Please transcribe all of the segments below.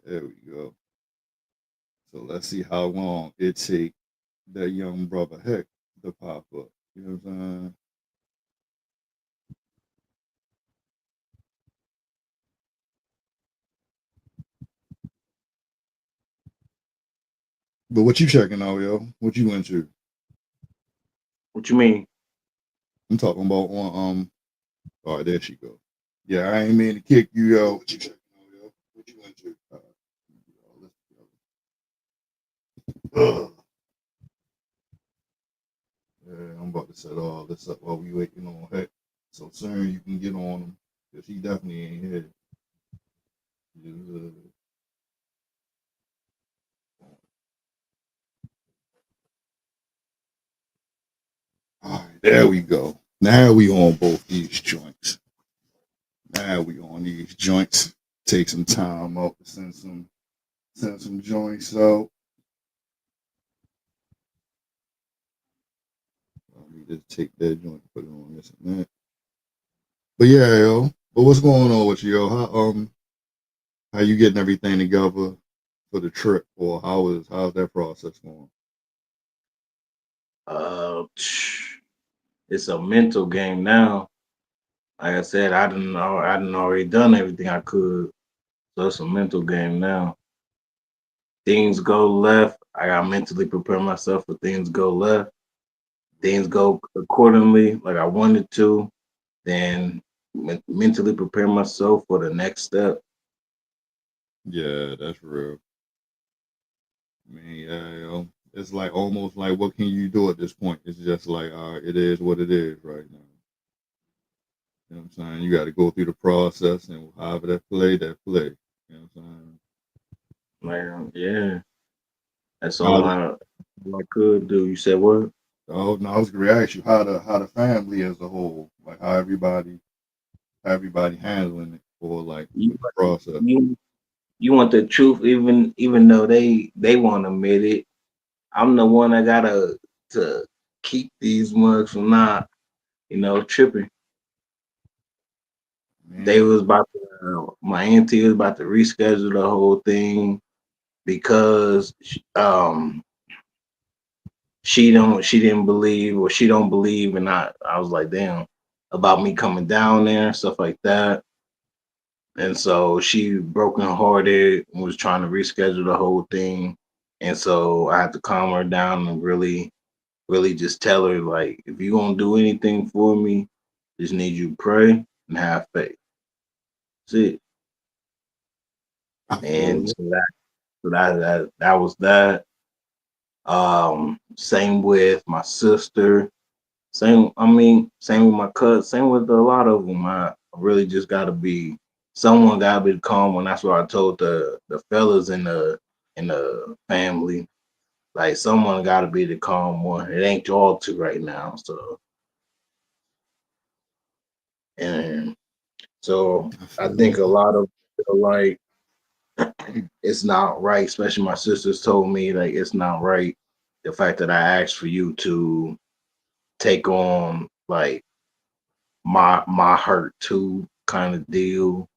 there we go. So let's see how long it take that young brother Heck to pop up. You know what I'm saying? But what you checking out, yo? What you into? What you mean? I'm talking about on oh, there she go. Yeah, I ain't mean to kick you, yo. What you checking out, yo? What you into? Yeah, I'm about to set all this up while we waiting on Heck. So soon you can get on him. Cause he definitely ain't here. Yeah. All right, there we go. Now we on both these joints. Now we on these joints. Take some time out to send some joints out. I need to take that joint, put it on this and that. But yeah, yo. But what's going on with you, yo? How you getting everything together for the trip, or how's that process going? Uh, it's a mental game now. Like I said, I didn't already done everything I could, so it's a mental game now. Things go left, I got to mentally prepare myself for things go left. Things go accordingly, like I wanted to, then mentally prepare myself for the next step. Yeah, that's real. I mean, yeah, yo. It's like almost like what can you do at this point? It's just like it is what it is right now. You know what I'm saying? You got to go through the process and however that play. You know what I'm Like, yeah, that's saying? all I could do. You said what? Oh no, I was gonna ask you how the family as a whole, like how everybody handling it or like You with the process. you you want the truth, even though they won't admit it. I'm the one that gotta to keep these mugs from not, tripping. They Man, was about to, my auntie was about to reschedule the whole thing because she didn't believe or she don't believe, and I was like, damn, about me coming down there and stuff like that. And so she broken hearted and was trying to reschedule the whole thing. And so I had to calm her down and really just tell her, like, if you gonna do anything for me, just need you to pray and have faith. That's it. I feel And you. that was that. Same with my sister. Same with my cousin. Same with a lot of them. I really just gotta be someone gotta be calm. And that's what I told the fellas in the family. Like someone gotta be the calm one. It ain't y'all two right now. And so I I feel think a you. lot of feel like it's not right, especially my sisters told me like it's not right. The fact that I asked for you to take on like my hurt too kind of deal,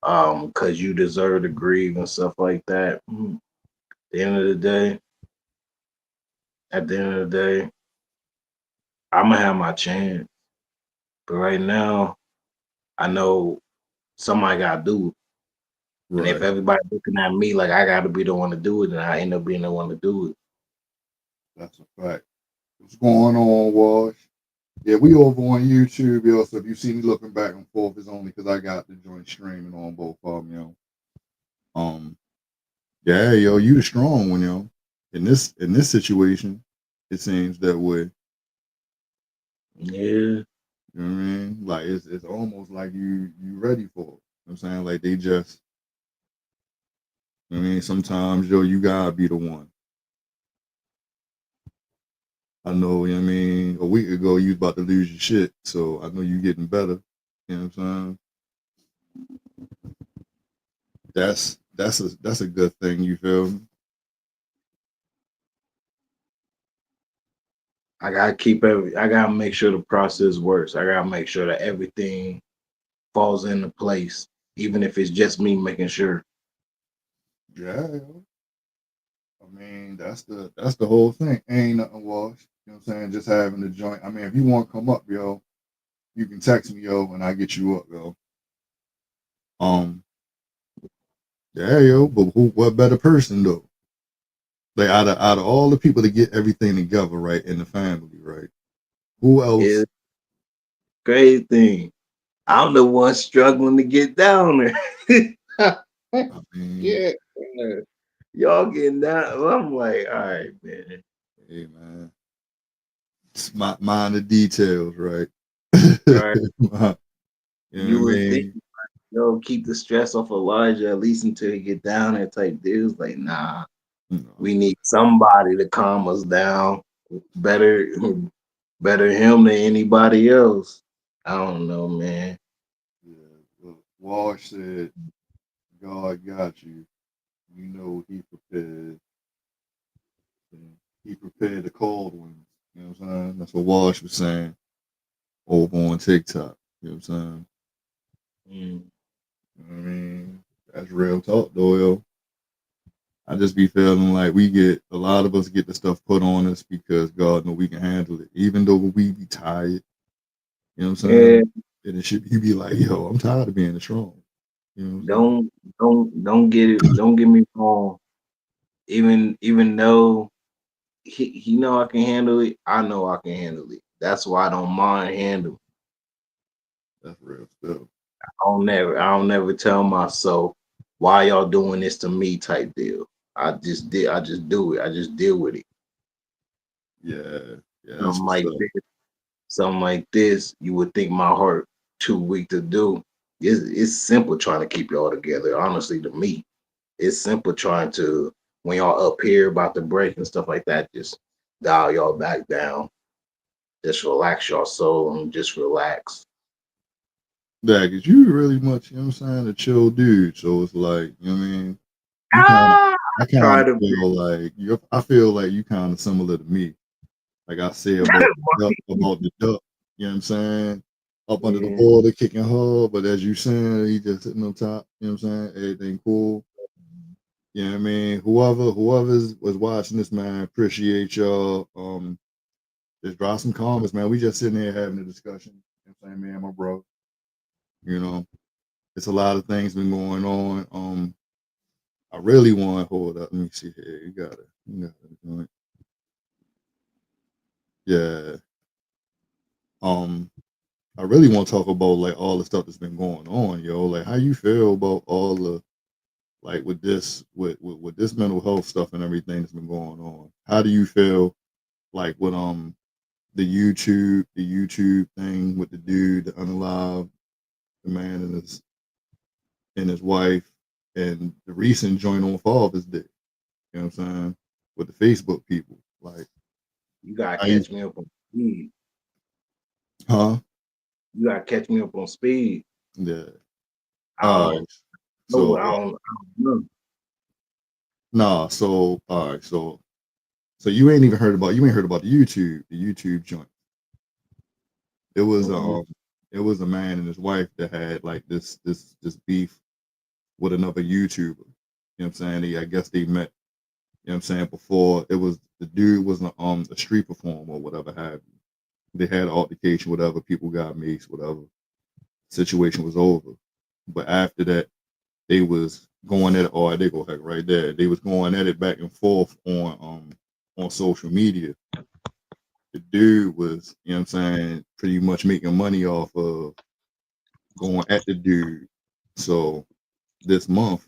because you deserve to grieve and stuff like that. The end of the day, at the end of the day, I'm gonna have my chance. But right now, I know somebody gotta do it. And if Right. everybody looking at me like I gotta be the one to do it, then I end up being the one to do it. That's a fact. What's going on, Wash? Yeah, we over on YouTube, yo. So if you see me looking back and forth, it's only because I got the joint streaming on both of them, yo. Um, yeah, yo, you the strong one, yo. In this situation, it seems that way. Yeah, You know what I mean? Like it's almost like you ready for it. You know what I'm saying? Like they just I mean, sometimes yo, you gotta be the one. I know, you know what I mean, a week ago you was about to lose your shit, so I know you getting better. You know what I'm saying? That's a good thing, you feel me? I gotta make sure the process works. I gotta make sure that everything falls into place, even if it's just me making sure. Yeah, yo. I mean, that's the whole thing. Ain't nothing washed. You know what I'm saying? Just having the joint. I mean, if you want to come up, yo, you can text me, yo, and I get you up, yo. Um, yeah, yo. But what better person though? Like out of all the people that get everything together, right, in the family, right? Who else? It's crazy thing. I'm the one struggling to get down there. I mean, Yeah, y'all getting down. I'm like, all right, man. hey man, it's mind the details, right? Right. You know what I You would think, mean? yo, keep the stress off Elijah at least until he get down there type deals. Like, nah, No, we need somebody to calm us down. Better, better him than anybody else. I don't know, man. yeah. Look, Wash said, "God got you. You know He prepared. He prepared the cold ones." You know what I'm saying? That's what Wash was saying over on TikTok. You know what I'm saying? Mm. You know what I mean? That's real talk, though, yo. I just be feeling like we get a lot of us get the stuff put on us because God know we can handle it, even though we be tired. You know what I'm Yeah, saying? And it should you be like, yo, I'm tired of being strong. You know what I'm saying? don't get it. Don't get me wrong. Even though he know I can handle it, I know I can handle it. That's why I don't mind handle. That's real stuff. I don't never tell myself why y'all doing this to me type deal. I just do it. I just deal with it. Yeah, yeah, that's Something what's like up. this, something like this, you would think my heart too weak to do. It's simple trying to keep y'all together. Honestly, to me, it's simple trying to when y'all up here about to break and stuff like that, just dial y'all back down. Just relax your soul and just relax. Yeah, cause you really much, you know what I'm saying, a chill dude. So it's like, you know what I mean? You kind of, Ah, I kind try of to be. feel like I feel like you kind of similar to me. Like I say about the duck, you know what I'm saying? Up under the Yeah, water, kicking hard, but as you saying, he just sitting on top, you know what I'm saying? Everything cool. You know what I mean? Whoever's was watching this, man, appreciate y'all. Just drop some comments, man. We just sitting here having a discussion. You know what I'm saying, man, my bro. You know, it's a lot of things been going on. I really want to hold up. Let me see here. You got it. Yeah. Um, I really want to talk about like all the stuff that's been going on, yo. Like, how you feel about all the like with this with this mental health stuff and everything that's been going on? How do you feel like with the YouTube thing with the dude, the unalive, the man and his wife, and the recent joint on Father's Day? You know what I'm saying? With the Facebook people, like, you gotta how you, catch me up on speed. huh? You gotta catch me up on speed. Yeah. I All don't right. So, I don't know. nah. So, all right. So you ain't heard about the YouTube joint. It was Mm-mm. it was a man and his wife that had like this beef with another YouTuber. You know what I'm saying? I guess they met. You know what I'm saying? Before it was the dude was a street performer or whatever have you. They had an altercation, whatever. People got maced, whatever. Situation was over. But after that, they was going at it. Oh, they go heck right there. They was going at it back and forth on social media. The dude was, you know what I'm saying, pretty much making money off of going at the dude. So this month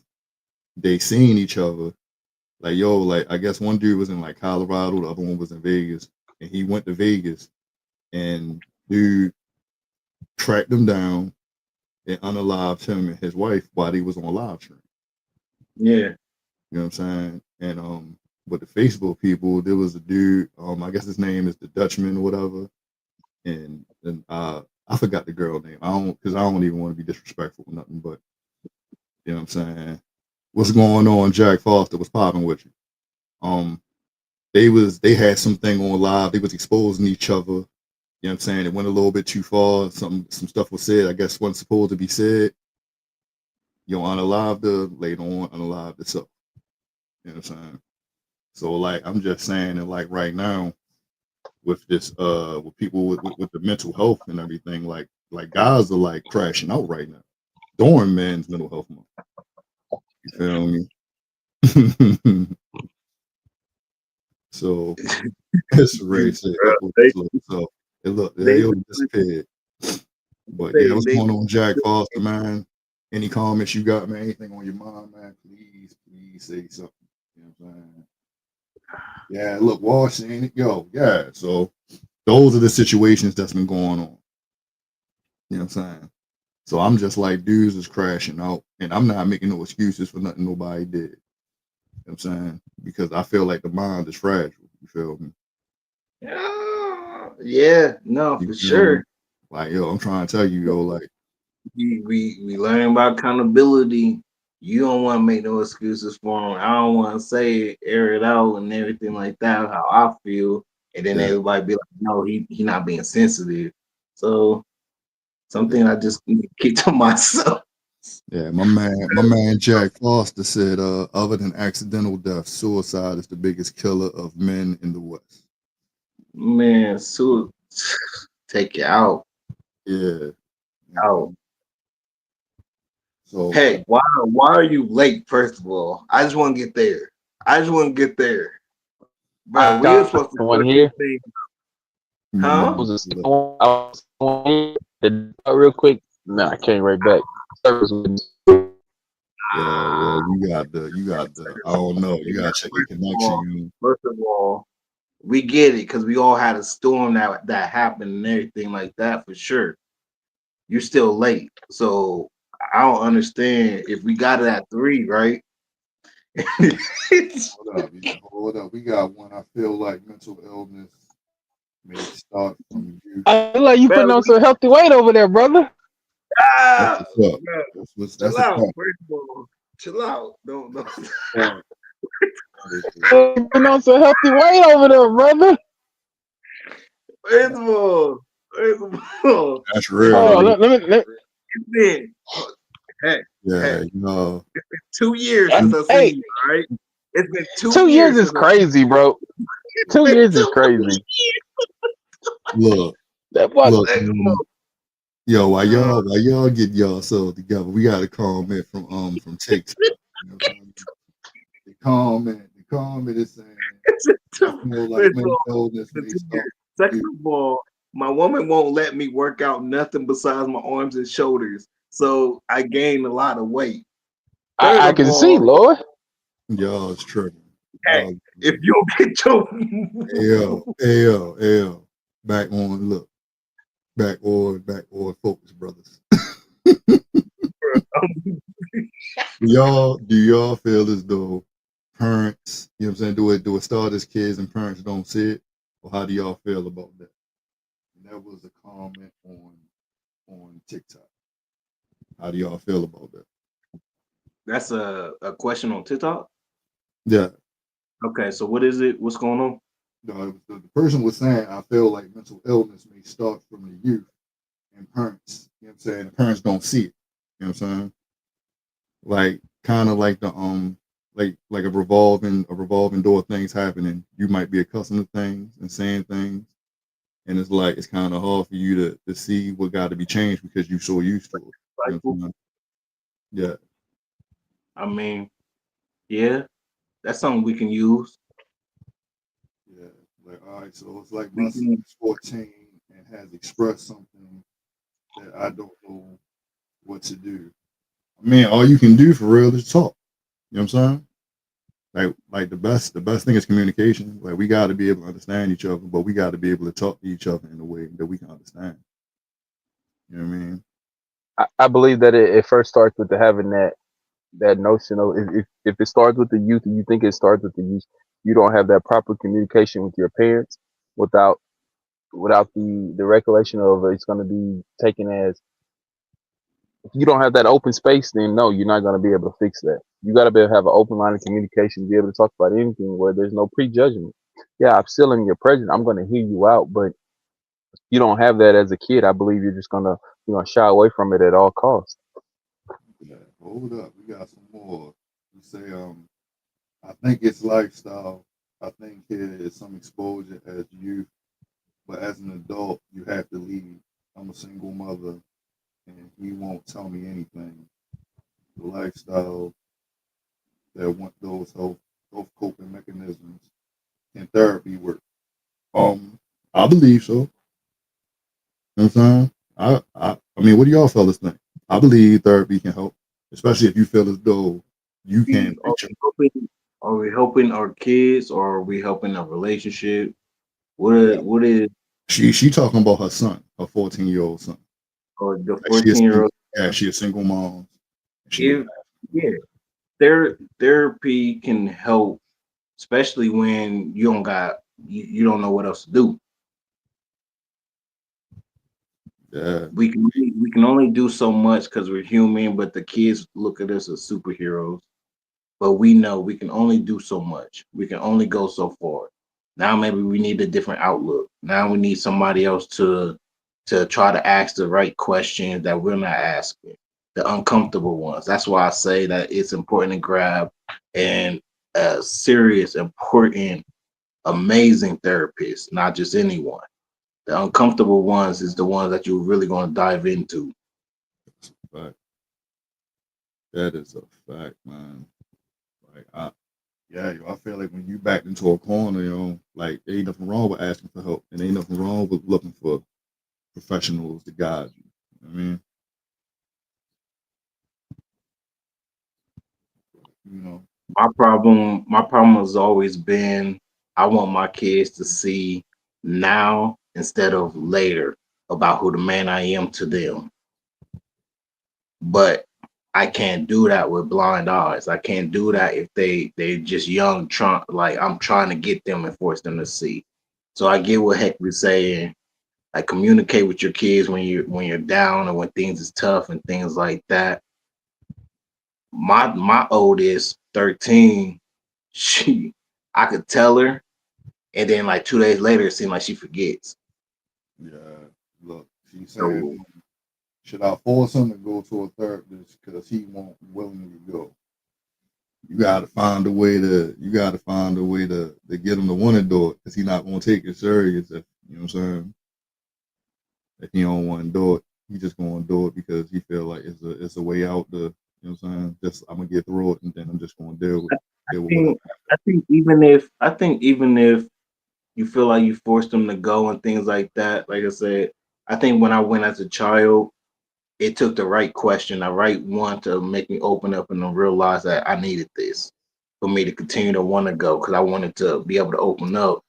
they seen each other. Like, yo, like I guess one dude was in like Colorado, the other one was in Vegas, and he went to Vegas and dude tracked him down and unalived him and his wife while he was on live stream. Yeah, You know what I'm saying? And with the Facebook people, there was a dude, I guess his name is the Dutchman or whatever. And I forgot the girl name. I don't even want to be disrespectful or nothing, but you know what I'm saying? What's going on, Jack Foster? What's popping with you? Um, they had something on live, they was exposing each other. You know what I'm saying? It went a little bit too far. Some stuff was said, I guess wasn't supposed to be said. You know, unalived her, later on, unalived herself. You know what I'm saying? So like I'm just saying that like right now with this with people with the mental health and everything, like guys are like crashing out right now during men's mental health month. You feel me? So that's Ray said a Bro, couple of they days later. So it look they they all disappeared. But yeah, they what's they going on, Jack Foster, man? Any comments you got, man? Anything on your mind, man? Please say something. You know what I'm saying? Yeah, look, Washington, yo, yeah. So those are the situations that's been going on. You know what I'm saying? So I'm just like, dudes is crashing out, and I'm not making no excuses for nothing nobody did. You know what I'm saying? Because I feel like the mind is fragile. You feel me? yeah, no, You for feel me? sure. Like, yo, I'm trying to tell you, yo, like, We learn about accountability. You don't want to make no excuses for them. I don't want to say it, air it out, and everything like that. How I feel, and then yeah, everybody be like, "No, he not being sensitive." So something yeah, I just need to keep to myself. yeah. My man Jack Foster said, other than accidental death, suicide is the biggest killer of men in the West. Man, so take you out, Yeah. out. Mhm. So Hey, why are you late? First of all, I just want to get there. I just want to get there, bro. I We were got supposed to one start this here. thing, my I huh? man, was a look, second one. I was one real quick. Nah, I came right back. Service was yeah, you got the I don't know, you gotta check your First of connection. all, first of all, we get it because we all had a storm that happened and everything like that for sure. You're still late, so I don't understand if we got it at 3, right? Hold up, yeah, hold up. We got one. I feel like mental illness may start from youth. I feel like you Man, putting on some healthy weight over there, brother. That's ah, what's up. man, That's chill a out. fact. First of all, chill out. Don't. Fact. That is You putting on some healthy weight over there, brother. First of all, first of all, that's listen. real. Oh, It's been hey, hey, Yeah, you know. 2 years since I seen hey, you. All right, it's been two 2 years years is since I crazy, bro. it's Two been years is 2 crazy. Look, That boy, look, First of yo, all, while y'all get y'all together, we got a comment from TikTok. You know what I'm saying? The comment is saying, I feel like first of mental all, illness for may two start years. with Second you. of all, my woman won't let me work out nothing besides my arms and shoulders. So I gained a lot of weight. Third I of can see, all, Lord. Y'all is tripping. hey, Y'all, if you don't get your Ayo, back on, look, back on focus, brothers. Do y'all feel as though parents, you know what I'm saying, do it start as kids and parents don't see it? Or how do y'all feel about that? And that was a comment on TikTok. How do y'all feel about that? that's a question on TikTok. Yeah. Okay, so what is it? What's going on? No, the person was saying I feel like mental illness may start from the youth and parents, you know what I'm saying? The parents don't see it. You know what I'm saying? Like kind of like the like a revolving door of things happening. You might be accustomed to things and saying things, and it's like it's kind of hard for you to see what got to be changed because you're so used to it. You know what I'm Cycle. saying? Yeah, I mean, yeah, that's something we can use. yeah. Like all right, so it's like my We son can. is 14 and has expressed something that I don't know what to do. I mean, all you can do for real is talk. You know what I'm saying? Like the best thing is communication. Like we got to be able to understand each other, but we got to be able to talk to each other in a way that we can understand. You know what I mean? I believe that it first starts with the having that notion of if it starts with the youth and you think it starts with the youth, you don't have that proper communication with your parents without the recollection of it's going to be taken as if you don't have that open space, then no, you're not going to be able to fix that. You got to be able to have an open line of communication, be able to talk about anything where there's no prejudgment. Yeah, I'm still in your presence. I'm going to hear you out, but you don't have that as a kid. I believe you're gonna shy away from it at all costs. Yeah. Hold up, we got some more. You say I think it's lifestyle. I think it is some exposure as youth, but as an adult, you have to lead. I'm a single mother, and he won't tell me anything. The lifestyle that want those health coping mechanisms in therapy work. Um, I believe so. You know what I'm saying? I mean, what do y'all fellas think? I believe therapy can help, especially if you feel as though you can't Are fix your. we helping? Are we helping our kids, or are we helping a relationship? Yeah. What is She talking about her son, her 14-year-old son. or the Like she is 14-year-old? yeah, she a single mom. She was If yeah, therapy can help, especially when you don't know what else to do. yeah, We can only do so much because we're human, but the kids look at us as superheroes. But we know we can only do so much. We can only go so far. Now maybe we need a different outlook. Now we need somebody else to try to ask the right questions that we're not asking, the uncomfortable ones. That's why I say that it's important to grab and a serious, important, amazing therapist, not just anyone. The uncomfortable ones is the ones that you're really going to dive into. but that is a fact, man. Like yeah, yo, I feel like when you backed into a corner, like ain't nothing wrong with asking for help, and ain't nothing wrong with looking for professionals to guide you. I mean, you know, My problem has always been I want my kids to see now instead of later about who the man I am to them. But I can't do that with blind eyes. I can't do that if they just young trying like I'm trying to get them and force them to see. So I get what Heck was saying. Like communicate with your kids when you're down or when things is tough and things like that. My oldest 13, she I could tell her, and then like 2 days later, it seemed like she forgets. yeah. Look, she's saying, So should I force him to go to a therapist because he won't willingly go? You got to find a way to get him to want to do it because he's not going to take it serious. If you know what I'm saying, if he don't want to do it, he just going to do it because he feel like it's a way out. You know what I'm saying? Just I'm gonna get through it, and then I'm just going to I deal with whatever. think I think even if you feel like you forced them to go and things like that, like I said, I think when I went as a child, it took the right question, the right one to make me open up and to realize that I needed this for me to continue to want to go because I wanted to be able to open up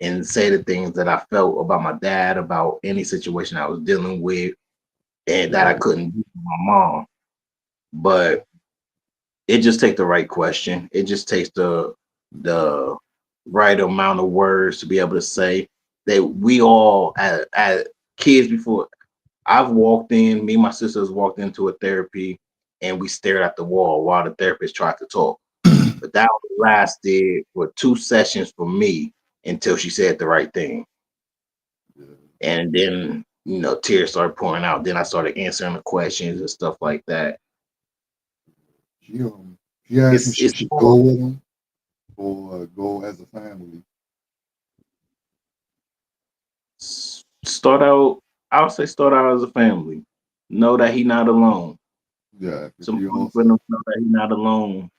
and say the things that I felt about my dad, about any situation I was dealing with, and that I Yeah, couldn't do for my mom. But it just takes the right question. It just takes the right amount of words to be able to say that we all as kids before I've walked in, me and my sisters walked into a therapy and we stared at the wall while the therapist tried to talk. But that only lasted for 2 sessions for me until she said the right thing. yeah. And then, tears started pouring out. Then I started answering the questions and stuff like that. She she asked me It's she it's should more go with him or go as a family. start out, I would say start out as a family. Know that he not alone. Yeah, It's because she important for them also to know that he not alone.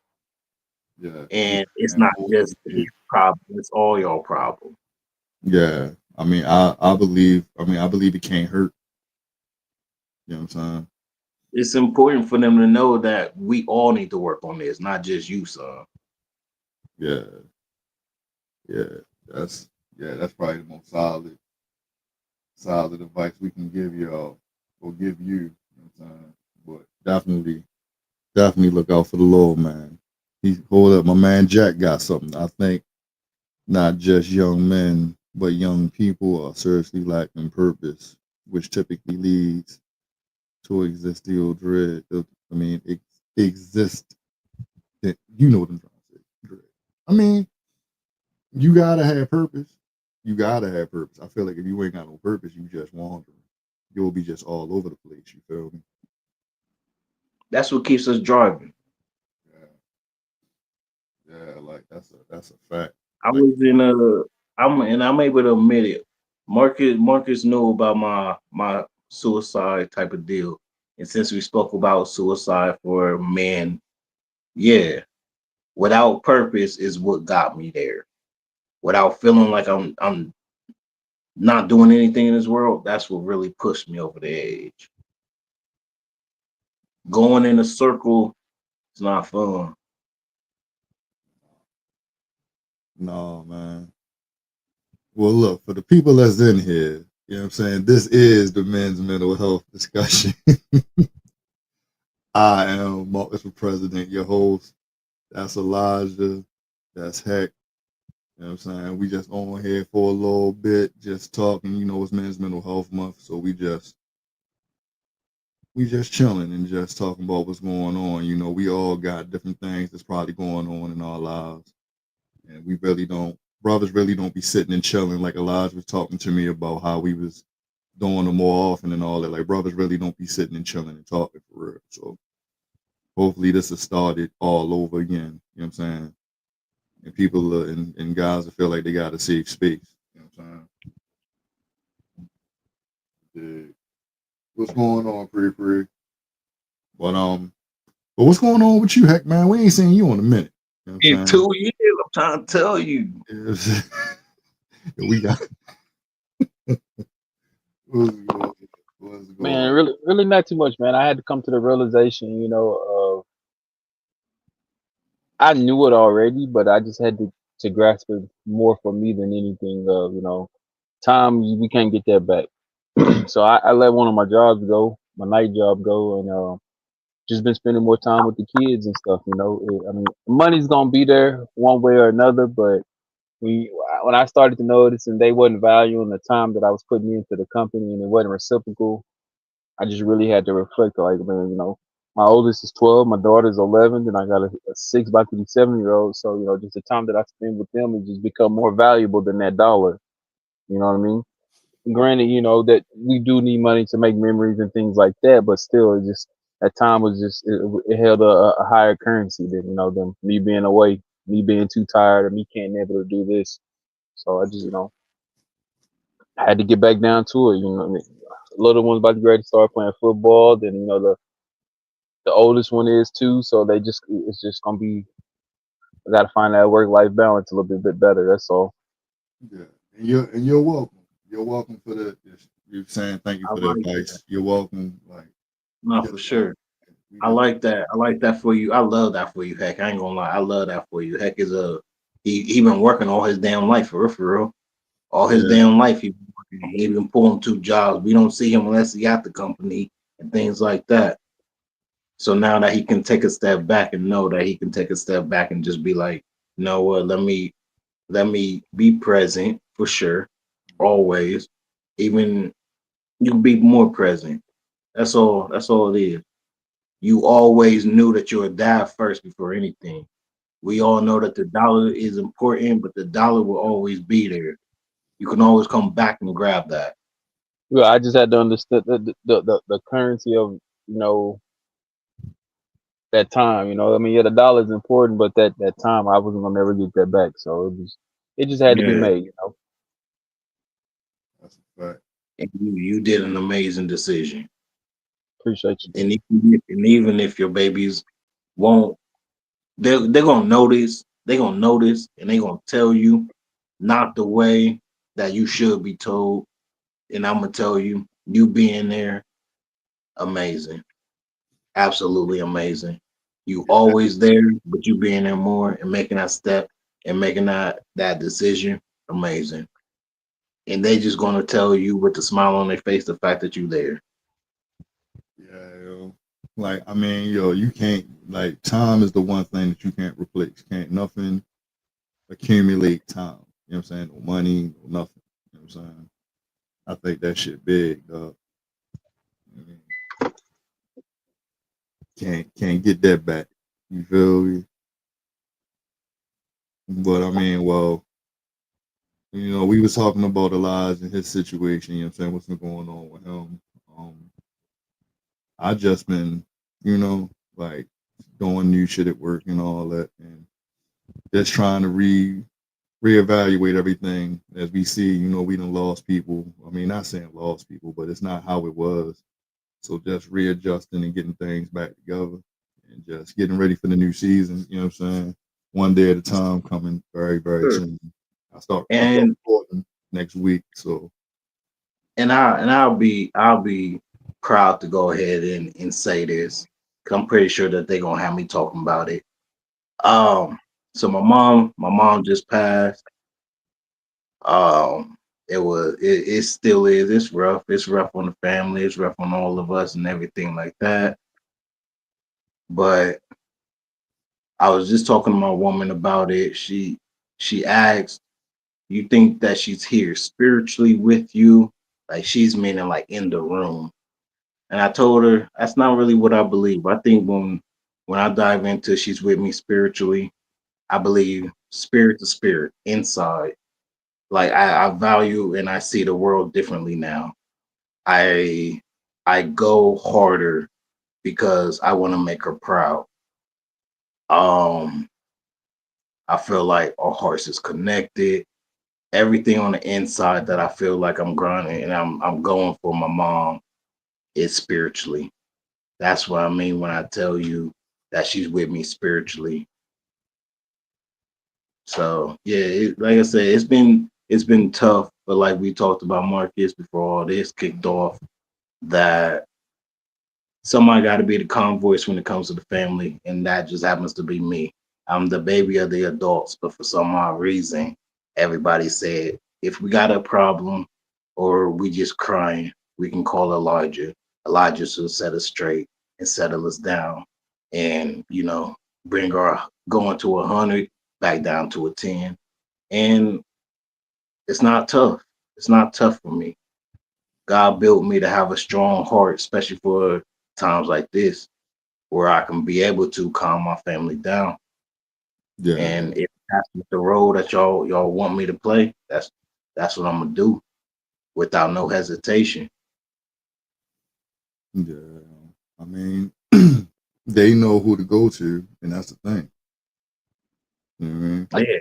yeah, 'cause she And it's and not older just his kid. problem, it's all your problem. Yeah, I mean, I believe it can't hurt. You know what I'm saying? It's important for them to know that we all need to work on this, not just you, son. Yeah, yeah. That's that's probably the most solid advice we can give y'all or give you. You know what I'm saying? But definitely look out for the Lord, man. He hold up, my man Jack got something. I think not just young men, but young people are seriously lacking purpose, which typically leads to existential dread. I mean, exist. You know what I'm trying to say. Dread. I mean, you gotta have purpose. You gotta have purpose. I feel like if you ain't got no purpose, you just wandering. You'll be just all over the place. You feel me? That's what keeps us driving. Yeah, yeah. Like That's a fact. I Like, was in I'm able to admit it. Marcus knew about my suicide type of deal. And since we spoke about suicide for men, yeah, without purpose is what got me there. Without feeling like I'm not doing anything in this world, that's what really pushed me over the edge. Going in a circle is not fun. no, man. Well, look, for the people that's in here, you know what I'm saying? This is the men's mental health discussion. I am Marcus for President, your host. That's Elijah. That's Heck. You know what I'm saying? We just on here for a little bit, just talking. You know, it's Men's Mental Health Month, so we just chilling and just talking about what's going on. You know, we all got different things that's probably going on in our lives, and we really don't. Brothers really don't be sitting and chilling like Elijah was talking to me about how we was doing it more often and all that. Like brothers really don't be sitting and chilling and talking for real. So hopefully this has started all over again. You know what I'm saying? And people and guys that feel like they got a safe space. You know what I'm saying? Yeah. What's going on, Pretty Pretty? But but what's going on with you, Heck man? We ain't seen you in a minute. You know what In I'm saying? 2 years, I'm trying to tell you. Yes. we got what's going what's Man, going really not too much, man. I had to come to the realization, I knew it already, but I just had to grasp it more for me than anything. Time we can't get that back. So I let one of my jobs go, my night job go, and just been spending more time with the kids and stuff. I mean, money's gonna be there one way or another, but we when I started to notice and they wasn't valuing the time that I was putting into the company and it wasn't reciprocal, I just really had to reflect. Like, man, my oldest is 12, my daughter's 11, and I got a six about to be 7 year old. So just the time that I spend with them has just become more valuable than that dollar. You know what I mean? Granted, that we do need money to make memories and things like that, but still, it just that time was just it held a higher currency than me being away, me being too tired, or me can't able to do this. So I just I had to get back down to it. I mean, little one's about to grade to start playing football. Then the oldest one is too. So it's just gonna be I got to find that work life balance a little bit better. That's all. yeah. And you're welcome. You're welcome for the you're saying thank you I for the like that. advice. You're welcome. Like we No, for just got sure. we I just like that. I like that for you. I love that for you, Heck. I ain't gonna lie. I love that for you. Heck is he been working all his damn life for real, for real. All his yeah, damn life he been working. He been pulling two jobs. We don't see him unless he at the company and things like that. So now that he can take a step back and know that he can take a step back and just be like, you know what, let me be present for sure, always. Even you be more present. That's all. That's all it is. You always knew that you would die first before anything. We all know that the dollar is important, but the dollar will always be there. You can always come back and grab that. Yeah, I just had to understand the currency of you know that time. I mean, yeah, the dollar is important, but that time I wasn't gonna never get that back. So it just had to be Yeah. made. that's a fact. And you did an amazing decision. Appreciate you. And even if your babies won't, they're gonna notice. They're gonna notice, and they're gonna tell you not the way that you should be told. And I'm gonna tell you, you being there, amazing, absolutely amazing. You always there, but you being there more and making that step and making that decision, amazing. And they just gonna tell you with a smile on their face the fact that you there. Yeah, yo. Like I mean, yo, you can't like time is the one thing that you can't replace. Can't nothing accumulate time. You know what I'm saying? No money, no nothing. You know what I'm saying? I think that shit big, dog. I mean, can't get that back. You feel me? But I mean, well, we was talking about Elijah and his situation, you know what I'm saying? What's been going on with him. Um, I just been, like doing new shit at work and all that. And just trying to reevaluate everything as we see. We done lost people. I mean, not saying lost people, but it's not how it was. So just readjusting and getting things back together and just getting ready for the new season. You know what I'm saying? One day at a time, coming very, very Sure. soon. I start And recording next week. So I'll be proud to go ahead and say this, 'cause I'm pretty sure that they're gonna have me talking about it. Um, so my mom just passed. Um, it still is. It's rough. It's rough on the family. It's rough on all of us and everything like that. But I was just talking to my woman about it. She asked, "You think that she's here spiritually with you?" Like she's meaning like in the room. And I told her that's not really what I believe. I think when I dive into she's with me spiritually, I believe spirit to spirit inside. Like I value and I see the world differently now. I I go harder because I want to make her proud. Um, I feel like our hearts is connected. Everything on the inside that I feel like I'm grinding and I'm going for my mom is spiritually. That's what I mean when I tell you that she's with me spiritually. So yeah, like I said, it's been tough, but like we talked about Marcus before all this kicked off, that somebody got to be the calm voice when it comes to the family, and that just happens to be me. I'm the baby of the adults, but for some odd reason, everybody said if we got a problem or we just crying, we can call Elijah. Elijah will set us straight and settle us down, and bring our going to 100 back down to a 10. And it's not tough. It's not tough for me. God built me to have a strong heart, especially for times like this, where I can be able to calm my family down. yeah, And if that's the role that y'all want me to play, that's what I'm gonna do without no hesitation. yeah. I mean, they know who to go to, and that's the thing. You know what I mean? Yeah,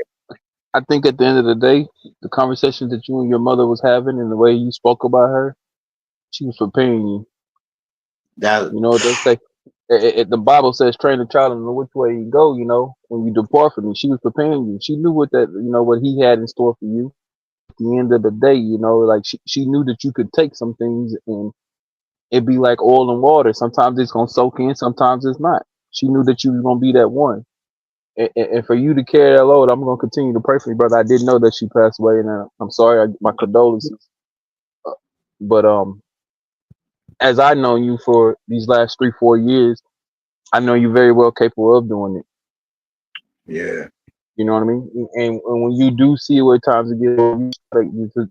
I think at the end of the day, the conversation that you and your mother was having and the way you spoke about her, she was preparing you. that You know what they say? The Bible says, "Train a child in which way you go." When you depart from me, she was preparing you. She knew what he had in store for you. At the end of the day, like she knew that you could take some things and it'd be like oil and water. Sometimes it's gonna soak in, sometimes it's not. She knew that you was gonna be that one. And for you to carry that load, I'm gonna continue to pray for you, brother. I didn't know that she passed away, and I'm sorry. My condolences. Uh, But as I know you for these last 3-4 years, I know you're very well capable of doing it. yeah, You know what I mean? And when you do see where times get, you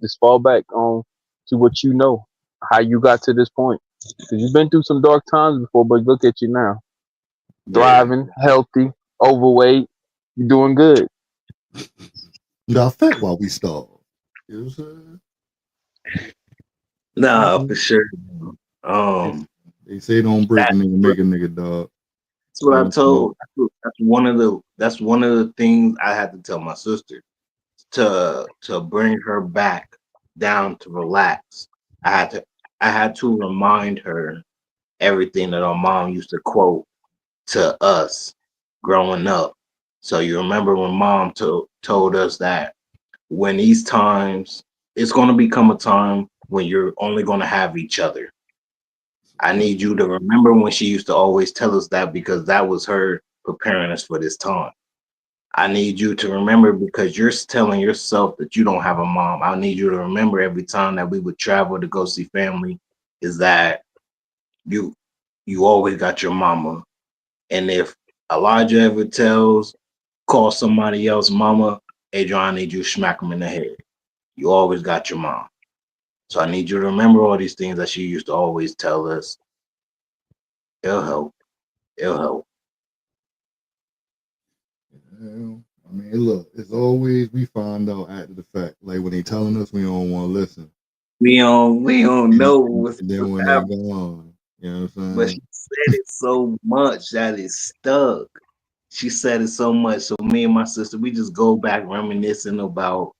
just fall back on to what you know, how you got to this point. Because you've been through some dark times before, but look at you now, yeah. thriving, healthy, overweight, you're doing good. Got fat while we starved. You know what I'm Nah, for saying? sure. They, Um, they say don't break a that's nigga, make a nigga, dog. what I Don't smoke. told. That's one of the things I had to tell my sister to bring her back down to relax. I had to I had to remind her everything that our mom used to quote to us growing up. So you remember when mom told us that when these times, it's going to become a time when you're only going to have each other. I need you to remember when she used to always tell us that, because that was her preparing us for this time. I need you to remember because you're telling yourself that you don't have a mom. I need you to remember every time that we would travel to go see family is that you you always got your mama. And if Elijah ever call somebody else mama, Adrian, I need you to smack him in the head. You always got your mom. So I need you to remember all these things that she used to always tell us. It'll help. It'll help. I mean, look, it's always we find out after the fact. Like when they telling us, we don't want to listen, We don't and, know and what's then when they happening. go on, you know what But I'm she saying? said it so much that it's stuck. She said it so much. So me and my sister, we just go back reminiscing about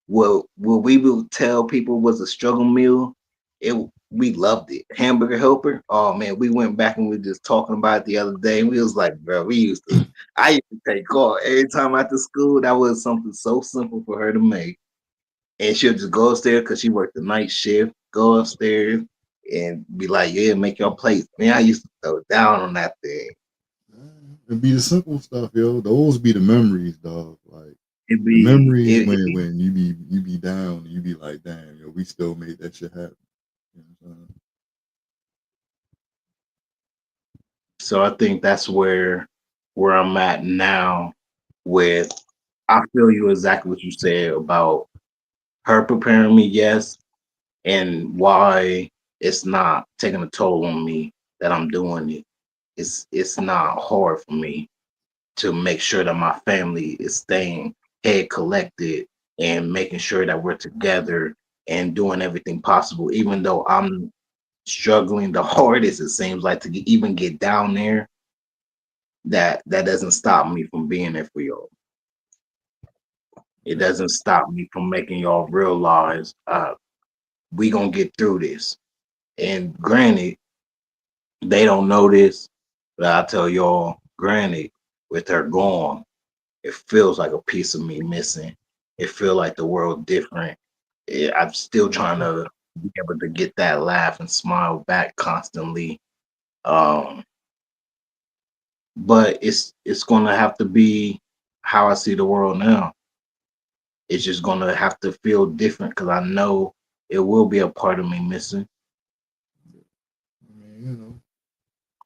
what we would tell people was a struggle meal. It We loved it. Hamburger helper. Oh man, we went back and we were just talking about it the other day. We was like, bro, we used to. I used to take call every time after school. That was something so simple for her to make, and she'll just go upstairs because she worked the night shift. Go upstairs and be like, yeah, make your plate. Man, I used to throw down on that thing. It be the simple stuff, yo. Those be the memories, dog. Like It the be memories it, when you be down and you be like, damn, yo, we still made that shit happen. You know what I'm So I think that's where I'm at now with I feel you exactly what you said about her preparing me, yes, and why it's not taking a toll on me that I'm doing it. It's not hard for me to make sure that my family is staying head collected and making sure that we're together and doing everything possible, even though I'm struggling the hardest, it seems like, to even get down there. That doesn't stop me from being there for y'all. It saying? doesn't stop me from making y'all realize we gonna get through this. And granted, they don't know this, but I tell y'all, granted, with her gone, it feels like a piece of me missing. It feels like the world different. I'm still trying Yeah. to be able to get that laugh and smile back constantly. Um, but it's gonna have to be how I see the world now. It's just gonna have to feel different because I know it will be a part of me missing, I mean, you know,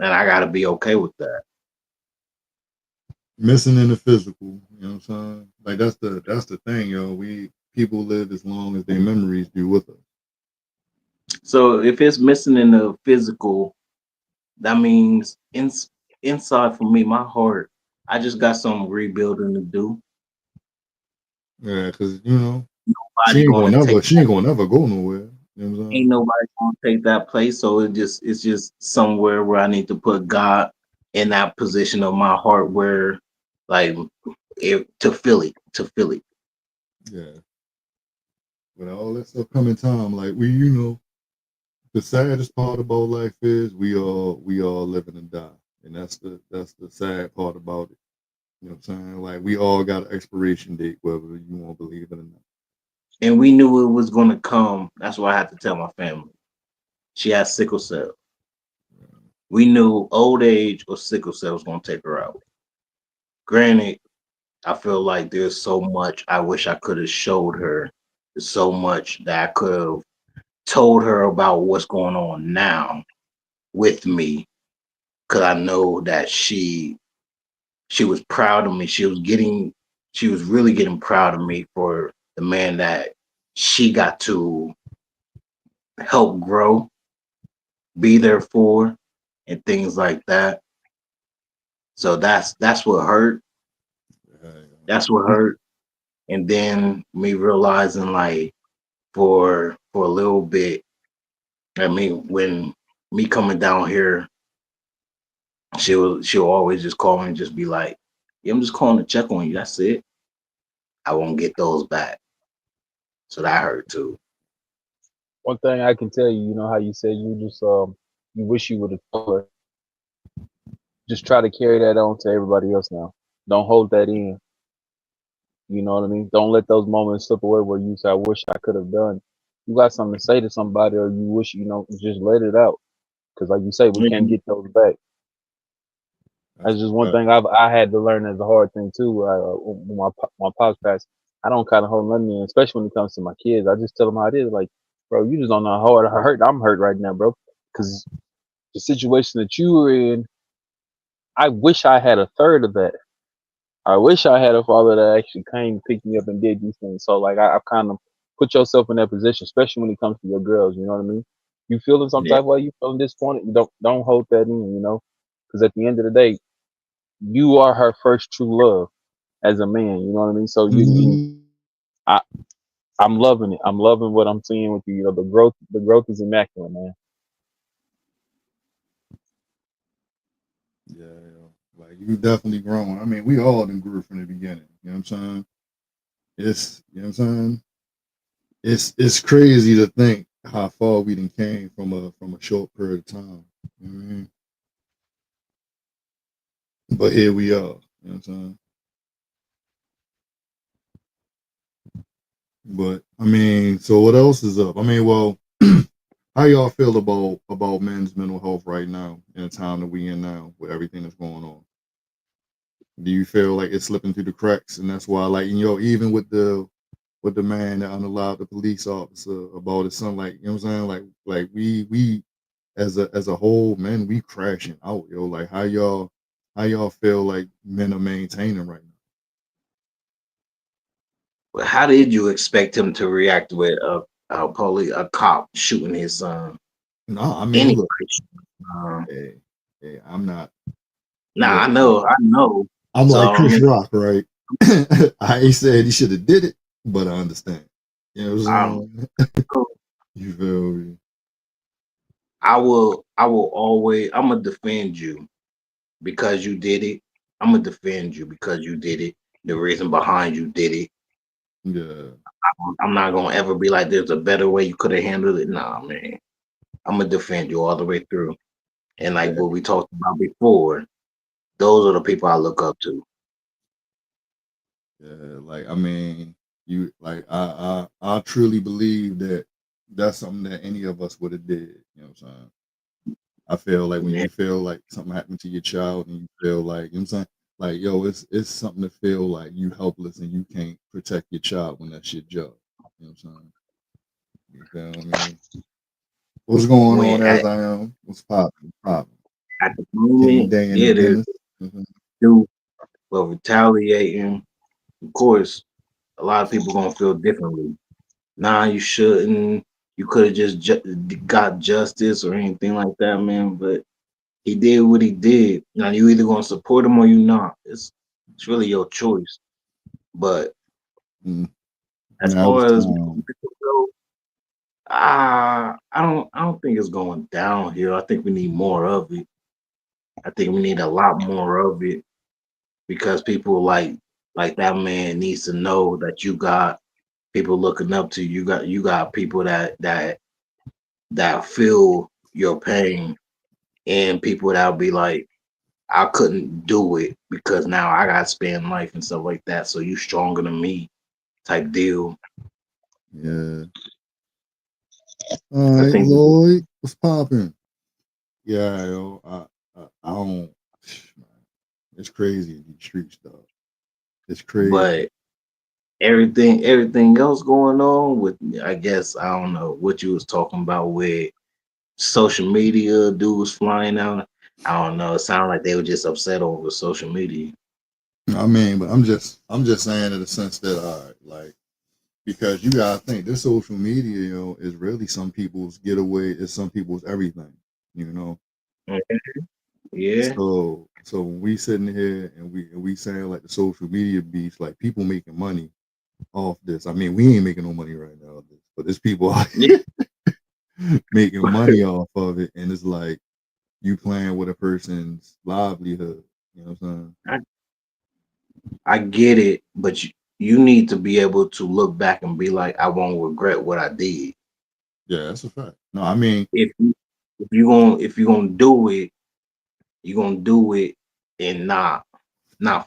and I gotta be okay with that. missing in the physical. You know what I'm saying? Like that's the thing, yo. We people live as long as their memories do with us. So if it's missing in the physical, that means inside for me, my heart, I just got some rebuilding to do. Yeah, because you know she Nobody ain't going gonna to take never she ain't gonna never go nowhere. You know what I'm Ain't saying? nobody going to take that place. So it's just somewhere where I need to put God in that position of my heart where, like, to feel it. Yeah. But all that stuff come in time. Like the saddest part about life is we all live and die, and that's the sad part about it. You know what I'm saying? Like we all got an expiration date, whether you won't believe it or not. And we knew it was going to come. That's why I had to tell my family. She has sickle cell. We knew old age or sickle cell was going to take her out. Granted, I feel like there's so much I wish I could have showed her. There's so much that I could have told her about what's going on now with me, because I know that she was proud of me. She was really getting proud of me for the man that she got to help grow, be there for, and things like that. So that's what hurt. That's what Yeah. hurt. And then me realizing, like, for a little bit, I mean, when me coming down here, she'll always just call me and just be like, yeah, I'm just calling to check on you. That's it. I won't get those back. So that hurt too. One thing I can tell you, you know how you said you wish you would have told her. Just try to carry that on to everybody else now. Don't hold that in. You know what I mean? Don't let those moments slip away where you say, I wish I could have done. You got something to say to somebody or you wish, just let it out. Because like you say, we can't Mhm. get those back. That's That's a just one fact. thing I had to learn as a hard thing too. When my pops passed, I don't kind of hold nothing in, especially when it comes to my kids. I just tell them how it is. Like, bro, you just don't know how hard I hurt. I'm hurt right now, bro. Because the situation that you were in, I wish I had a third of that. I wish I had a father that actually came, picked me up, and did these things. So like I've kind of put yourself in that position, especially when it comes to your girls. You know what I mean? You feeling some Yeah. type of way? You feeling disappointed? You don't hold that in. Because at the end of the day, you are her first true love as a man. You know what I mean? So I, I'm loving it. I'm loving what I'm seeing with you. The growth is immaculate, man. Yeah, yeah. Like You definitely grown. I mean, we all done grew from the beginning. You know what I'm saying? You know what I'm saying? It's crazy to think how far we done came from a short period of time. You know what I mean? But here we are. You know what I'm saying? But I mean, so what else is up? I mean, well, how y'all feel about men's mental health right now in the time that we in now with everything that's going on? Do you feel like it's slipping through the cracks, and that's why, like, even with the man that unalived the police officer about his son, like, you know what I'm saying, like we as a whole, men, we crashing out, yo. Like, how y'all feel like men are maintaining right But how did you expect him to react with a cop shooting his son? now? No, I mean, Anybody? look, Um, hey, hey, I'm not. nah, Look, I know. I'm So like I Chris mean, Rock, right? I ain't said he should have did it, but I understand. You know what I'm, I'm saying? You feel me? I will always. I'm gonna defend you because you did it. I'm gonna defend you because you did it. The reason behind you did it. Yeah, I'm not gonna ever be like, there's a better way you could have handled it. Nah, man. I'm gonna defend you all the way through. And like yeah, what we talked about before, those are the people I look up to. yeah. Like, I mean, you like I truly believe that that's something that any of us would have did. You know what I'm saying? I feel like when Man, you feel like something happened to your child and you feel like, you know what I'm saying? Like, yo, it's something to feel like you helpless and you can't protect your child when that's your job. You know what I'm saying? You feel me? What's going on when as I am? What's popping? Popping. at the Kenny moment, Day and the yeah, there's dentist. Mhm. do but retaliating. Of course, a lot of people gonna feel differently. Nah, you shouldn't. You could have just got justice or anything like that, man. But he did what he did. Now you either gonna support him or you not. It's really your choice. But Mm. as Now it was far as time. I don't think it's going downhill. I think we need more of it. I think we need a lot more of it because people like that man needs to know that you got people looking up to you. You got people that feel your pain and people that'll be like, I couldn't do it because now I got to spend life and stuff like that. So you stronger than me type deal. Yeah. All I right, think Lloyd. What's popping? Yeah, yo. I don't. Man, it's crazy in these streets, dog. It's crazy. but everything else going on with, I guess I don't know what you was talking about with social media dudes flying out. I don't know. It sounded like they were just upset over social media. I mean, but I'm just saying in the sense that, all right, like, because you gotta think this social media, is really some people's getaway, is some people's everything, you know. Mhm. Yeah. So when we sitting here and we saying like the social media beats, like people making money off this. I mean, we ain't making no money right now, off this, but there's people out Yeah. here making money off of it, and it's like you playing with a person's livelihood. You know what I'm I, I get it, but you need to be able to look back and be like, I won't regret what I did. Yeah, that's a fact. No, I mean, If you if you're gonna do it, you're gonna do it and not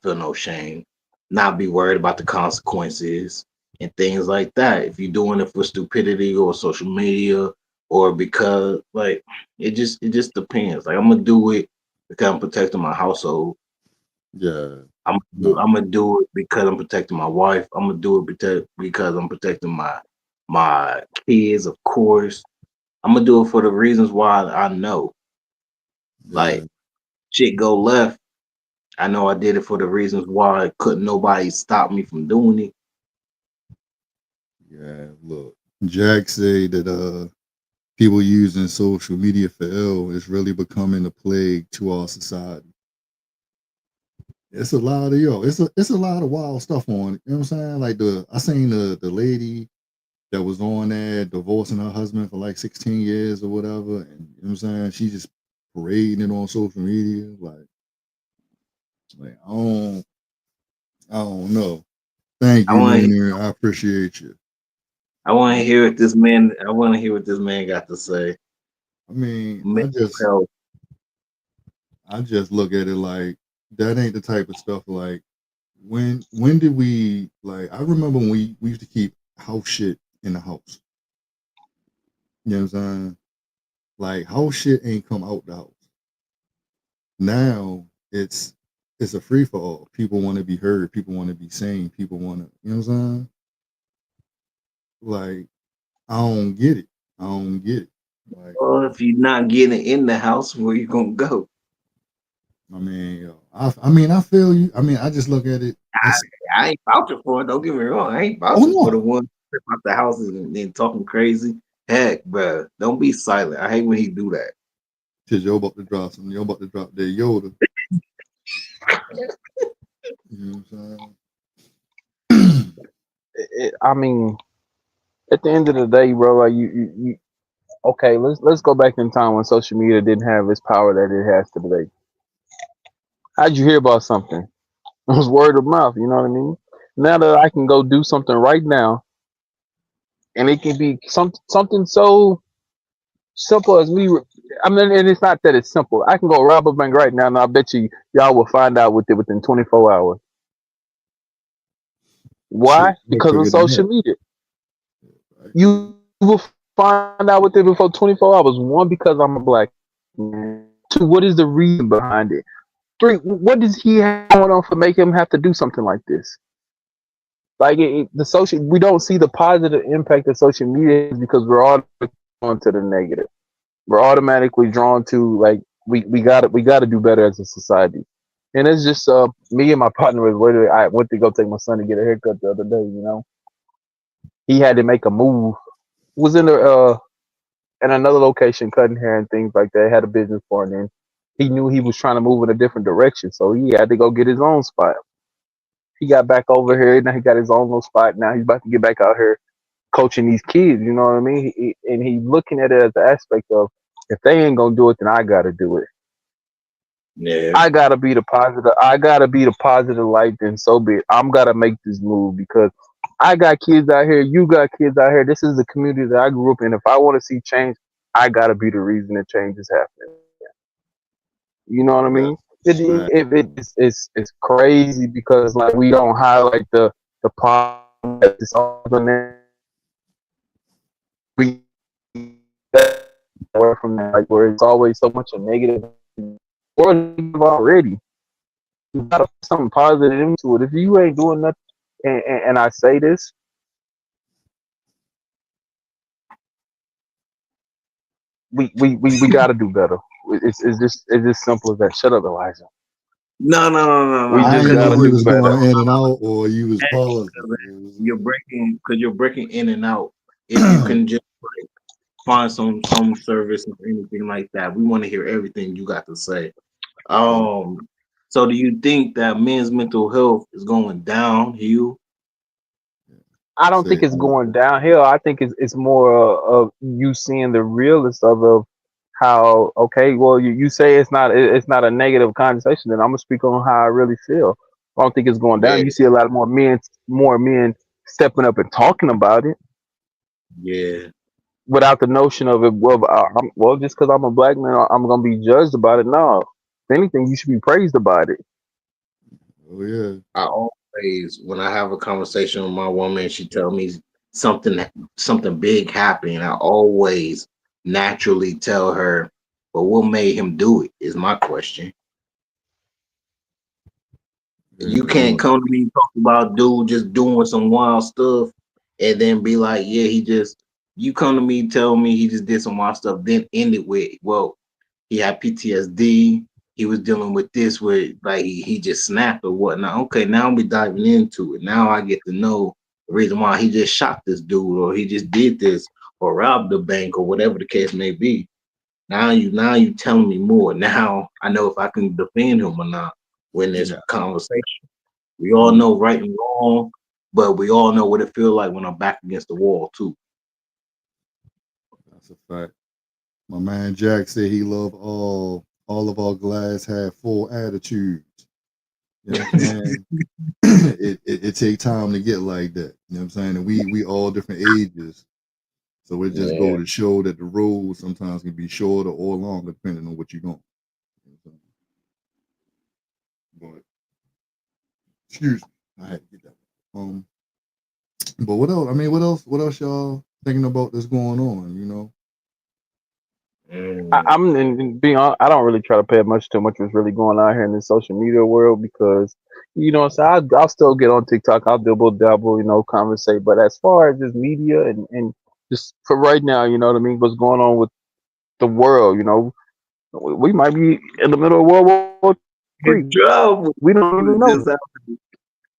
feel no shame, not be worried about the consequences and things like that. If you're doing it for stupidity or social media or because like it just depends. Like I'm gonna do it because I'm protecting my household. yeah, no, I'm gonna do it because I'm protecting my wife. I'm gonna do it because I'm protecting my kids, of course. I'm gonna do it for the reasons why I know. yeah, Like shit go left. I know I did it for the reasons why couldn't nobody stop me from doing it. yeah. Look, Jack say that people using social media for ill is really becoming a plague to our society. It's a lot of it's a lot of wild stuff on it. You know what I'm saying? Like I seen the lady that was on there divorcing her husband for like 16 years or whatever. And you know what I'm saying? She just parading it on social media. Like, Like I don't know. Thank I you, want Nunu. I appreciate you. I want to hear what this man. I want to hear what this man got to say. I mean, Mental health. I just look at it like that ain't the type of stuff like when did we like I remember when we used to keep house shit in the house. You know what I'm saying? Like house shit ain't come out the house. Now it's a free for all. People want to be heard, people want to be seen, people want to, you know what I'm saying? Like I don't get it. I don't get it. Like Well, if you're not getting in the house, where you gonna go? I mean, yo, I mean, I feel you. I mean, I just look at it. It's I ain't vouching for it. Don't get me wrong. I ain't oh vouching for the no, one trip out the houses and then talking crazy. Heck, bro, don't be silent. I hate when he do that. cause you're about to drop some. You're about to drop their Yoda. You know what I'm saying? I mean, at the end of the day, bro, like you okay, let's go back in time when social media didn't have its power that it has today. How'd you hear about something? It was word of mouth, you know what I mean? Now that I can go do something right now, and it can be something so simple as me. I mean, and it's not that it's simple. I can go rob a bank right now, and I bet you y'all will find out within 24 hours. Shit, Why? I Because of figured it social out. media. I You figured will find out within before 24 hours. One, because I'm a black man. Two, what is the reason behind it? Three, what does he have going on for make him have to do something like this? Like the social, we don't see the positive impact of social media because we're all drawn to the negative. We're automatically drawn to like we got to do better as a society. And it's just me and my partner was literally I went to go take my son to get a haircut the other day. You know, he had to make a move. Was in the in another location cutting hair and things like that. Had a business partner. And he knew he was trying to move in a different direction, so he had to go get his own spot. He got back over here. Now he got his own little spot. Now he's about to get back out here coaching these kids. You know what I mean? And he's looking at it as the aspect of if they ain't gonna do it, then I gotta do it. Yeah, I gotta be the positive. I gotta be the positive light. Then so be it. I'm gotta make this move because I got kids out here. You got kids out here. This is the community that I grew up in. If I want to see change, I gotta be the reason that change is happening. You know what I it. mean? That's fact. It's crazy because like we don't highlight the problem that this all we away from that, like where it's always so much a negative or negative already. You gotta put something positive into it. If you ain't doing nothing, and I say this, we gotta do better. It's just simple as that. Shut up, Elijah. We no. I just ain't Because know gotta if you do was better. going in and out or you was pausing. you're breaking in and out. If you can just find some service or anything like that, we want to hear everything you got to say. Yeah, Um, so do you think that men's mental health is going downhill? yeah. I don't Say think it it's more. going downhill. I think it's more of you seeing the realness of how okay, well you say it's not a negative conversation, then I'm gonna speak on how I really feel. I don't think it's going Yeah, down. You see a lot more men stepping up and talking about it yeah. without the notion of it. Well, well, just because I'm a black man, I'm gonna be judged about it. No, if anything, you should be praised about it. Oh yeah. I always, when I have a conversation with my woman, she tell me something something big happening. I always naturally tell her, "But what made him do it?" Is my question. Yeah, You cause can't come to me and talk about dude just doing some wild stuff and then be like, yeah, he just you come to me, tell me he just did some wild stuff, then end it with, well, he had PTSD, he was dealing with this with like he just snapped or whatnot. Okay, now we diving into it. Now I get to know the reason why he just shot this dude or he just did this or robbed the bank or whatever the case may be. Now you telling me more. Now I know if I can defend him or not when there's yeah. a conversation. We all Mm, know right and wrong, but we all know what it feels like when I'm back against the wall too. that's a fact. My man Jack said he loved all of our glass had full attitudes. You know what I'm saying? It take time to get like that. You know what I'm saying? And we all different ages. So it just go Yeah. to show that the road sometimes can be shorter or longer depending on what you're going. You know what I'm saying? But excuse me, I had to get that. Um, but what else? I mean, what else? What else y'all thinking about that's going on? You know? Mm. I'm in being honest, I don't really try to pay much to much what's really going on here in the social media world because so I'll still get on TikTok, I'll double dabble, conversate. But as far as just media and just for right now, you know what I mean, what's going on with the world, we might be in the middle of World War III. In trouble. We don't even know. Just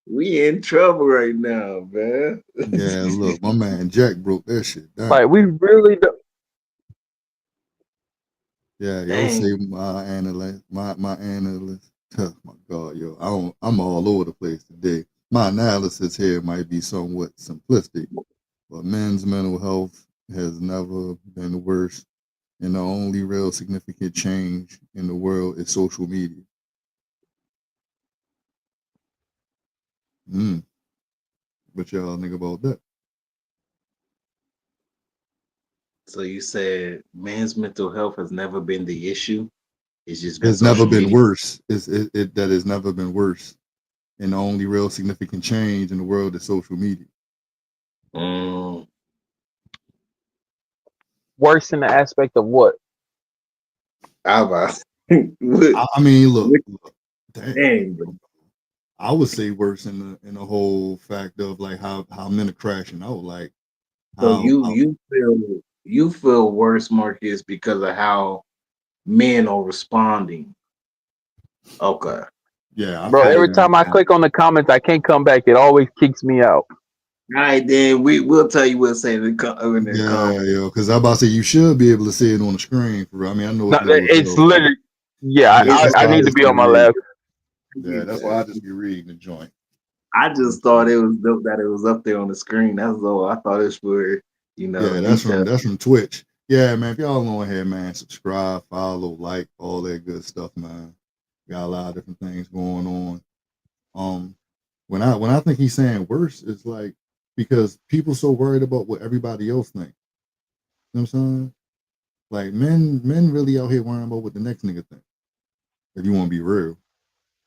we in trouble right now, man. Yeah. Look, my man Jack broke that shit down. Like we really don't. Yeah, yo say Dang. my analyst. Oh my God, yo, I'm all over the place today. My analysis here might be somewhat simplistic, but men's mental health has never been worse, and the only real significant change in the world is social media. Mm, what y'all think about that? So you said men's mental health has never been the issue. It's just been It's never social been media. worse. It that has never been worse, and the only real significant change in the world is social media. Mm. Worse in the aspect of what? How about what? I mean, What? look, damn. Dang, bro. I would say worse in the whole fact of like how men are crashing out, like So how you feel worse, Marcus, because of how men are responding. Okay. yeah, I Bro, feel every like time I click on the comments, I can't come back. It always kicks me out. All right, then we'll tell you what to say in the yeah, comment. yo, because I'm about to say you should be able to see it on the screen. For real. I mean, I know No, it's low as it's hell, but literally, yeah, yeah, It's that's I why I need to just be be on my reading. left. Yeah, that's why I just be reading the joint. I You know what just I'm thought saying? it was dope that it was up there on the screen. That's all. I thought it's for Yeah, detail. that's from Twitch. Yeah, man, if y'all on here, man, subscribe, follow, like, all that good stuff, man. Got a lot of different things going on. Um, when I think he's saying worse, it's like because people so worried about what everybody else thinks. You know what I'm saying? Like men really out here worrying about what the next nigga think. If you want to be real,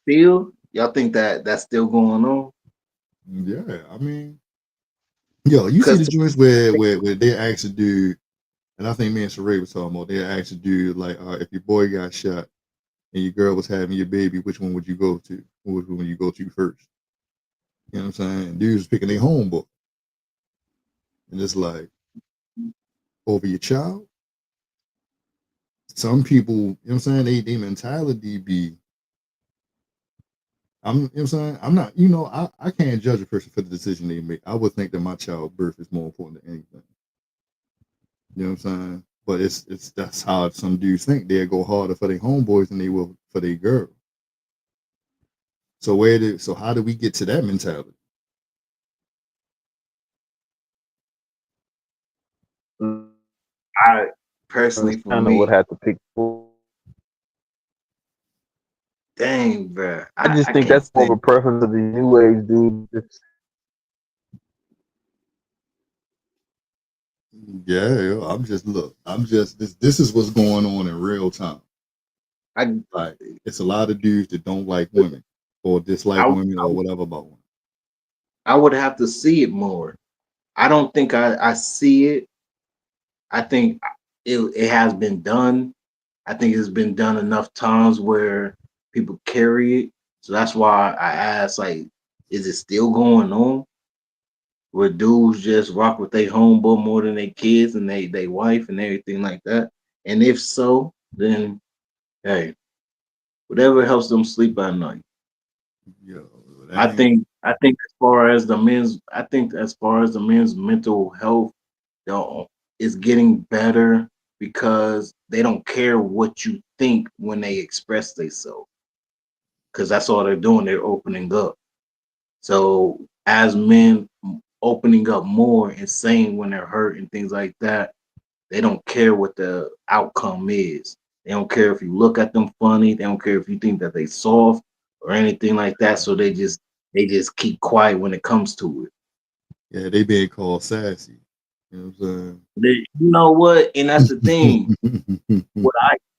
Still, y'all think that that's still going on? yeah. I mean, yo, you see Because the joints where they actually do, and I think me and Sheree was talking about they actually do like if your boy got shot and your girl was having your baby, which one would you go to? Which one would you go to first? You know what I'm saying? Dudes was picking their homeboy, and it's like over your child. Some people, you know what I'm saying, they mentality be you know what I'm saying? I'm not, I can't judge a person for the decision they make. I would think that my childbirth is more important than anything. You know what I'm saying? But it's that's how some dudes think. They'll go harder for their homeboys than they will for their girl. So how do we get to that mentality? I personally, for Kind of would me, have to pick. dang, bro, I just I think can't that's more say. of a preference of the new age dude. Yeah, I'm just look. I'm just this is what's going on in real time. I Like it's a lot of dudes that don't like women or dislike I women or whatever about women. I would have to see it more. I don't think I see it. I think it has been done. I think it's been done enough times where people carry it. So that's why I asked, like, is it still going on? Where dudes just rock with their homeboy more than their kids and they wife and everything like that? And if so, then hey, whatever helps them sleep at night. Yo, that I ain't think I think as far as the men's mental health, though, is getting better because they don't care what you think when they express themselves. Because that's all they're doing. They're opening up. So as men opening up more and saying when they're hurt and things like that, they don't care what the outcome is. They don't care if you look at them funny. They don't care if you think that they soft. or anything like that. So they just keep quiet when it comes to it. Yeah, they being called sassy. You know what I'm You know what? And that's the thing. saying?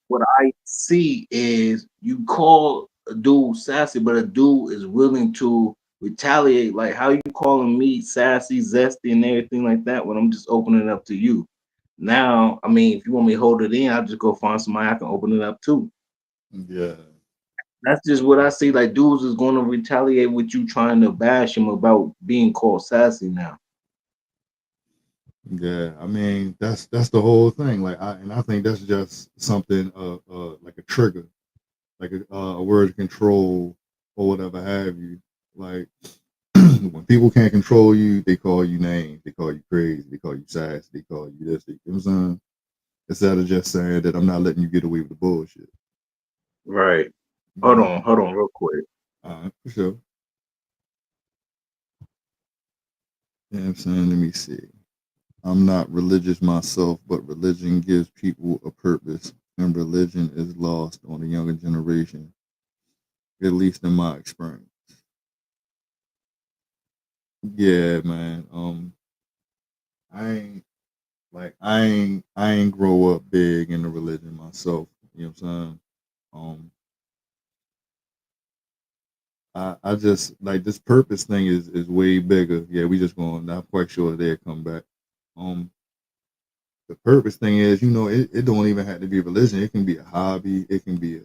What I see is you call a dude sassy, but a dude is willing to retaliate. Like how you calling me sassy, zesty, and everything like that when I'm just opening it up to you. Now, I mean, if you want me to hold it in, I'll just go find somebody I can open it up to. Yeah, That's just what I see. Like dudes is going to retaliate with you trying to bash him about being called sassy now. yeah. I mean, that's the whole thing. I think that's just something, like a trigger, like a word of control or whatever have you. Like when people can't control you, they call you names, they call you crazy, they call you sass, they call you this. You know what I'm saying? Instead of just saying that I'm not letting you get away with the bullshit. Right. Yeah. Hold on, real quick. For sure. Yeah, I'm saying, let me see. I'm not religious myself, but religion gives people a purpose, and religion is lost on the younger generation, at least in my experience. Yeah, man. I ain't I ain't grow up big in the religion myself. You know what I'm saying? Um, I just like this purpose thing is way bigger. Yeah, we just going. Not quite sure they'll come back. Um, the purpose thing is, it don't even have to be religion. It can be a hobby. It can be you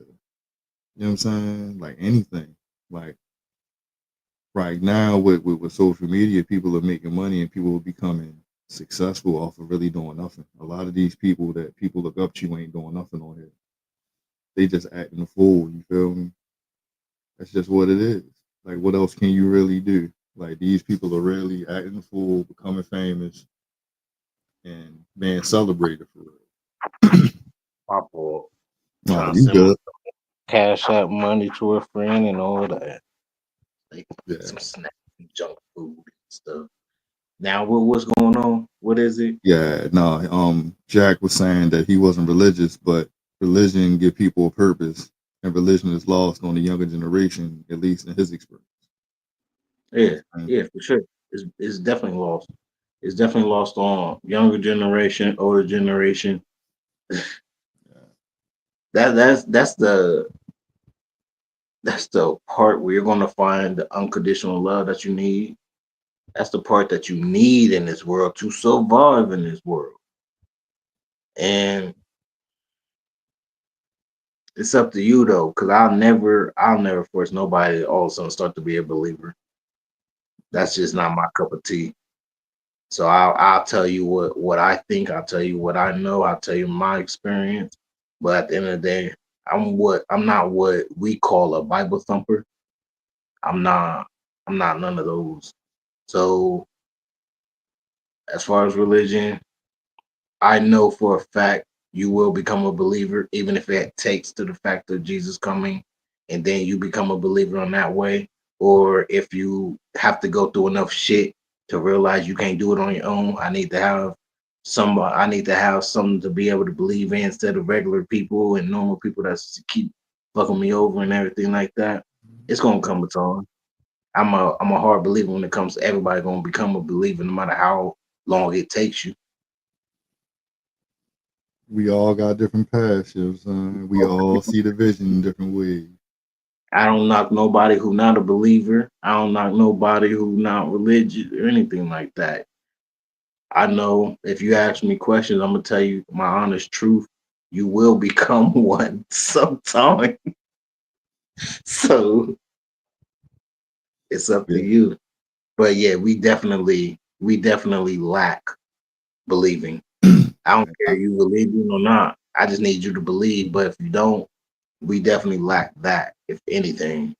know what I'm saying? Like anything. Like right now with social media, people are making money and people are becoming successful off of really doing nothing. A lot of these people that people look up to ain't doing nothing on here. They just acting a fool. You feel me? That's just what it is. Like what else can you really do? Like these people are really acting a fool, becoming famous, and being celebrated for real. My fault. Nah, Trying to you send my good? cash out money to a friend and all that. Like Yeah. some snack, junk food and stuff. Now what's going on? What is it? Yeah, no. Jack was saying that he wasn't religious, but religion give people a purpose, and religion is lost on the younger generation, at least in his experience. You know Yeah, what I'm yeah, for sure. It's definitely lost. It's definitely lost on younger generation, older generation. saying? That's the part where you're gonna find the unconditional love that you need. That's the part that you need in this world to survive in this world. And it's up to you though, because I'll never force nobody to all of a sudden start to be a believer. That's just not my cup of tea. So I'll tell you what I think. I'll tell you what I know. I'll tell you my experience. But at the end of the day, I'm not what we call a Bible thumper. I'm not I'm not none of those. So as far as religion, I know for a fact you will become a believer, even if it takes to the fact of Jesus coming, and then you become a believer on that way. Or if you have to go through enough shit to realize you can't do it on your own, I need to have something to be able to believe in instead of regular people and normal people that keep fucking me over and everything like that. It's gonna come a time. I'm a hard believer when it comes to everybody gonna become a believer no matter how long it takes you. We all got different paths. You know what I'm saying? We all see the vision in different ways. I don't knock nobody who not a believer. I don't knock nobody who not religious or anything like that. I know if you ask me questions, I'm gonna tell you my honest truth. You will become one sometime. So it's up to Yeah. you. But yeah, we definitely lack believing. I don't care you believing or not. I just need you to believe. But if you don't, we definitely lack that, if anything.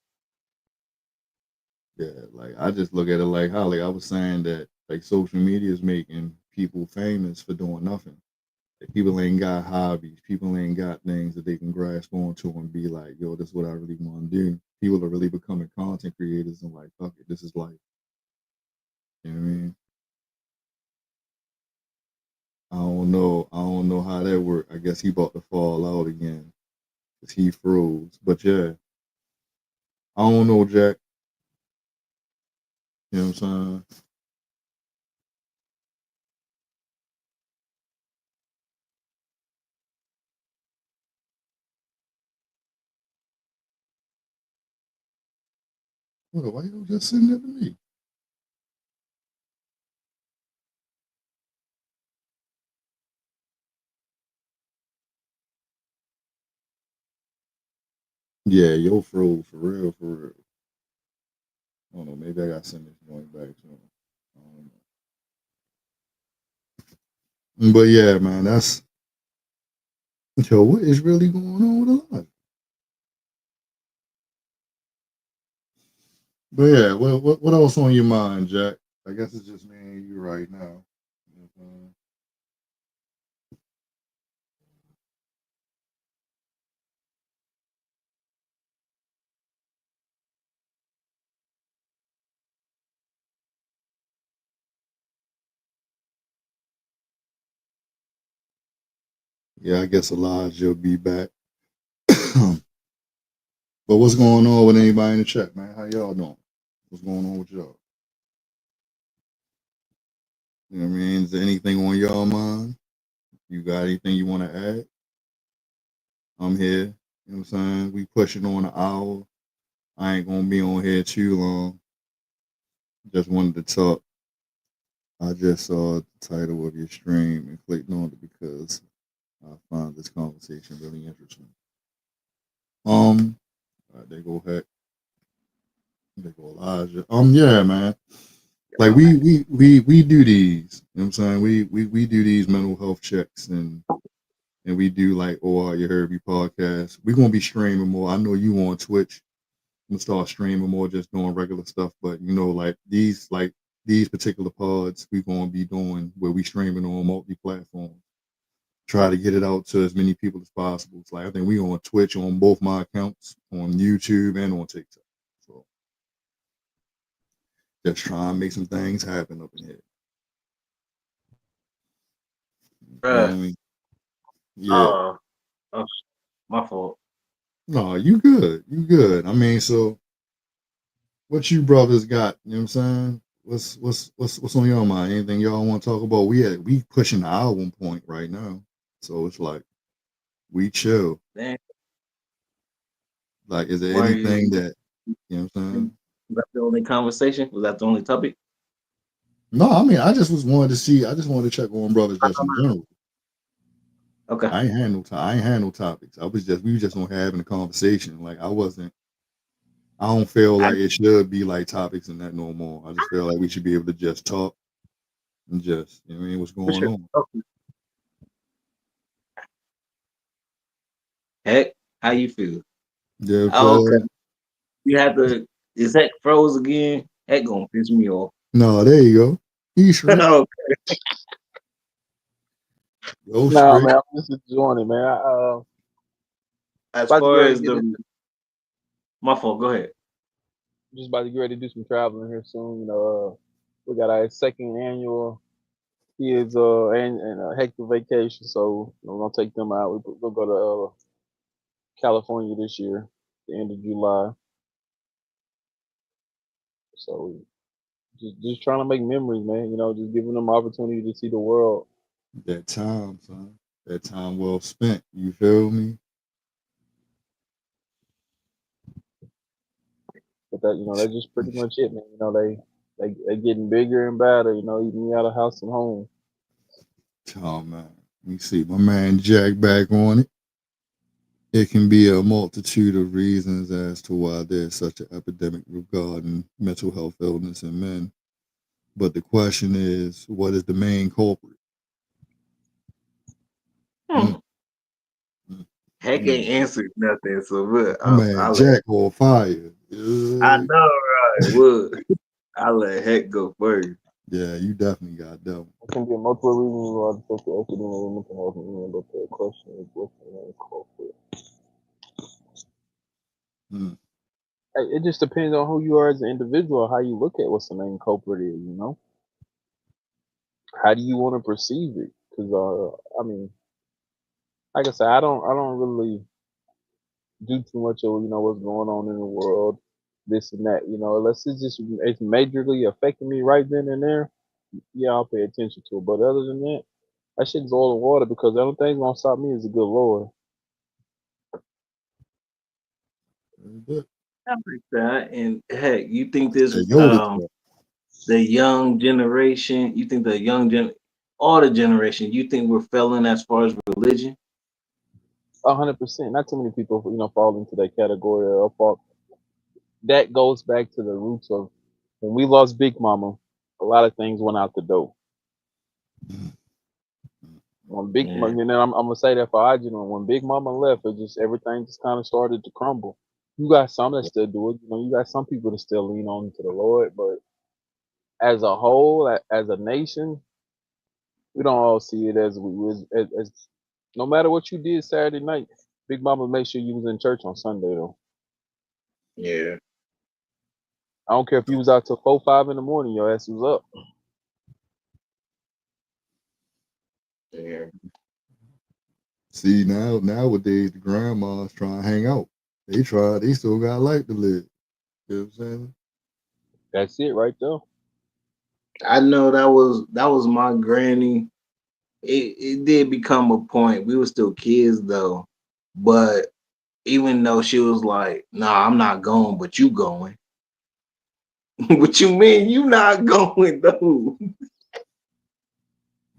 Yeah, like I just look at it like how, like I was saying, that like social media is making people famous for doing nothing. Like, people ain't got hobbies. People ain't got things that they can grasp onto and be like, yo, this is what I really want to do. People are really becoming content creators and like, fuck it, this is life. You know what I mean? I don't know how that worked. I guess he about to fall out again because he froze. But yeah, I don't know, Jack. You know what I'm saying? Well, why you just sitting there to me? Yeah, yo froze for real, for real. I don't know. Maybe I got to send this joint back to him. I don't know. But yeah, man, that's yo. What is really going on with a lot? But yeah, what else on your mind, Jack? I guess it's just me and you right now. You know what I'm saying? Yeah, I guess Elijah will be back. But what's going on with anybody in the chat, man? How y'all doing? What's going on with y'all? You know what I mean? Is there anything on y'all mind? You got anything you want to add? I'm here. You know what I'm saying? We pushing on an hour. I ain't gonna be on here too long. Just wanted to talk. I just saw the title of your stream and clicked on it because I found this conversation really interesting. They go Heck. They go Elijah. Yeah, man. Like we do these. You know what I'm saying? We do these mental health checks and we do like you heard me podcast. We're gonna be streaming more. I know you on Twitch. I'm gonna start streaming more, just doing regular stuff. But you know, like these particular pods, we're gonna be doing where we streaming on multi platforms. Try to get it out to as many people as possible. It's like I think we on Twitch on both my accounts, on YouTube and on TikTok. So just trying to make some things happen up in here. You know what I Bruh. mean? Yeah. Oh, my fault. No, you good. You good. I mean, so what you brothers got? You know what I'm saying? What's on your mind? Anything y'all want to talk about? We pushing the album point right now, so it's like we chill. Damn, Like, is there why are anything you? that you know what I'm saying? Was that the only conversation? Was that the only topic? No, I mean, I just was wanted to see. I just wanted to check on brothers just in general. Okay. I ain't had no topics. I was just we were just on having a conversation. Like I wasn't. I don't feel I, like it should be like topics and that no more. I just feel like we should be able to just talk and just you know what I mean what's for going sure. on. Okay. Heck, how you feel? Yeah, I'm Oh, okay. saying? You have to. Is Heck froze again? Heck gonna piss me off. No, there you go. He's straight. No, Go No, straight. man, I'm just enjoying it, man. as About to get far ready to as get the my fault. Go ahead. just about to get ready to do some traveling here soon. We got our second annual kids and a hectic vacation, so we're gonna take them out. We'll go to California this year, the end of July. So just trying to make memories, man. Just giving them opportunity to see the world. That time, son. That time well spent. You feel me? But that's just pretty much it, man. They getting bigger and better. Eating me out of house and home. Oh man. Let me see. My man Jack back on it. It can be a multitude of reasons as to why there's such an epidemic regarding mental health illness in men. But the question is, what is the main culprit? Mm, Hmm. mm, Heck mm. ain't answered nothing. So look, My man I'll let. Jack on fire. I Yeah, know, right? Would I let Heck go first? yeah, you definitely got that one. It can be multiple reasons why the social epidemic mental health in men, but the question is what's the main culprit? Mm, It just depends on who you are as an individual, how you look at what's the main culprit is. How do you want to perceive it? Because I mean, like I said, I don't really do too much of what's going on in the world. this and that. Unless it's majorly affecting me right then and there. Yeah, I'll pay attention to it. But other than that, that shit's oil and water because the only thing gonna stop me is the good Lord. But I like that. And heck, you think it's this that Yoda talk. the young generation, you think the all the generation, you think we're failing as far as religion? 100%. Not too many people, fall into that category or fall. That goes back to the roots of when we lost Big Mama. A lot of things went out the door. When Big Yeah. Mama, and then I'm gonna say that for our generation. When Big Mama left, it just everything just kind of started to crumble. You got some that still do it. You got some people that still lean on to the Lord, but as a whole, as a nation, we don't all see it as as no matter what you did Saturday night, Big Mama made sure you was in church on Sunday though. Yeah. I don't care if you was out till 4, 5 in the morning, your ass was up. Yeah. See nowadays the grandmas try to hang out. They still got life to live. You know what I'm saying? That's it right there. I know that was my granny. It did become a point. We were still kids though. But even though she was like, nah, I'm not going, but you going. What you mean you not going though?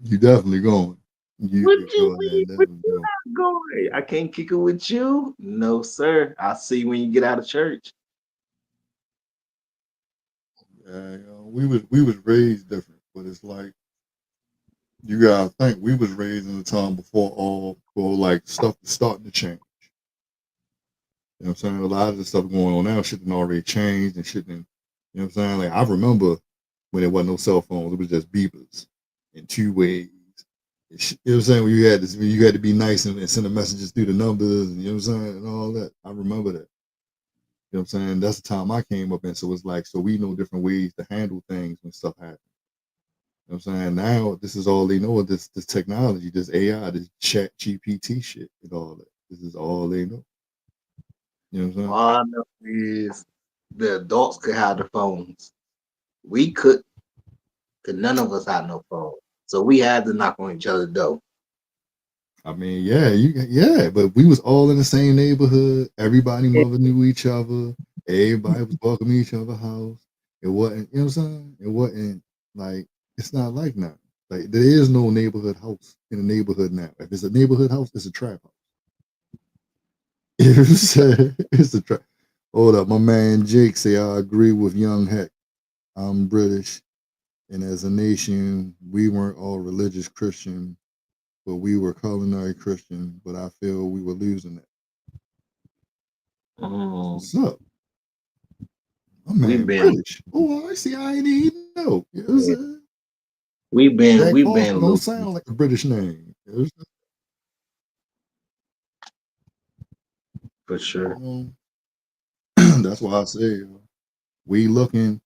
You definitely going. What You you go mean ahead, but definitely you going. not going? I can't kick it with you. No, sir. I'll see you when you get out of church. Yeah, we was raised different, but it's like you gotta think we was raised in a time before like stuff is starting to change. You know what I'm saying? A lot of the stuff going on now, shit done already changed and shit done, you know what I'm saying? Like I remember when there wasn't no cell phones, it was just beepers and two ways. You know what I'm saying? When you had to be nice and send the messages through the numbers, and you know what I'm saying, and all that. I remember that. You know what I'm saying? That's the time I came up in. So it's like, so we know different ways to handle things when stuff happens. You know what I'm saying? Now this is all they know, this technology, this AI, this chat GPT shit and all that. This is all they know. You know what I'm saying? All I know is the adults could have the phones. We could, cause none of us had no phone. So we had to knock on each other's door. I mean, yeah, but we was all in the same neighborhood. Everybody mother knew each other. Everybody was welcome to each other's house. It wasn't, you know what I'm saying? It wasn't like it's not like now. Like there is no neighborhood house in a neighborhood now. If it's a neighborhood house, it's a trap house. You know what I'm saying? It's a trap. Hold up, my man Jake say I agree with Young Heck. I'm British, and as a nation, we weren't all religious Christian, but we were culinary Christian. But I feel we were losing it. That's Mm, what's up. My we've man been, British. Oh, I see. I ain't even know. You know what I'm yeah, saying? we've been, Jack we've Foster been don't losing. sound like a British name. You know what For sure. I'm that's why I say we looking.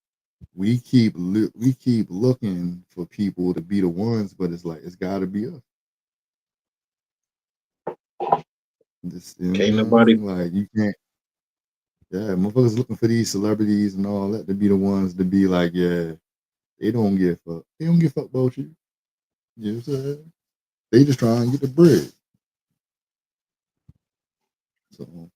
We keep looking for people to be the ones, but it's like it's got to be us. This, you know what Can't I'm nobody. saying? Like you can't. Yeah, motherfuckers looking for these celebrities and all that to be the ones to be like, yeah, they don't give a fuck. They don't give a fuck about you. You know what I'm saying? They just trying to get the bread. So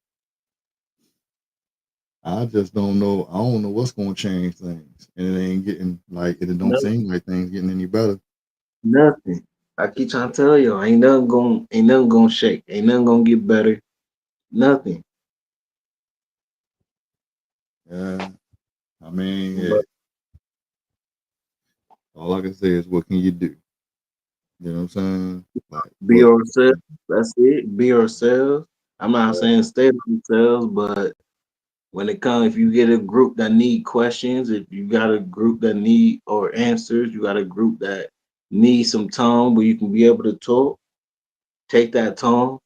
I just don't know. I don't know what's going to change things, and it ain't getting like it don't No, seem like things getting any better. nothing. I keep trying to tell you, ain't nothing gonna shake. Ain't nothing gonna get better. Nothing. Yeah, I mean, yeah. But All I can say is, what can you do? You know what I'm saying? Like, be what? ourselves. That's it. Be ourselves. I'm not saying stay themselves, but when it comes, if you get a group that need questions, if you got a group that need or answers, you got a group that need some time where you can be able to talk. Take that time.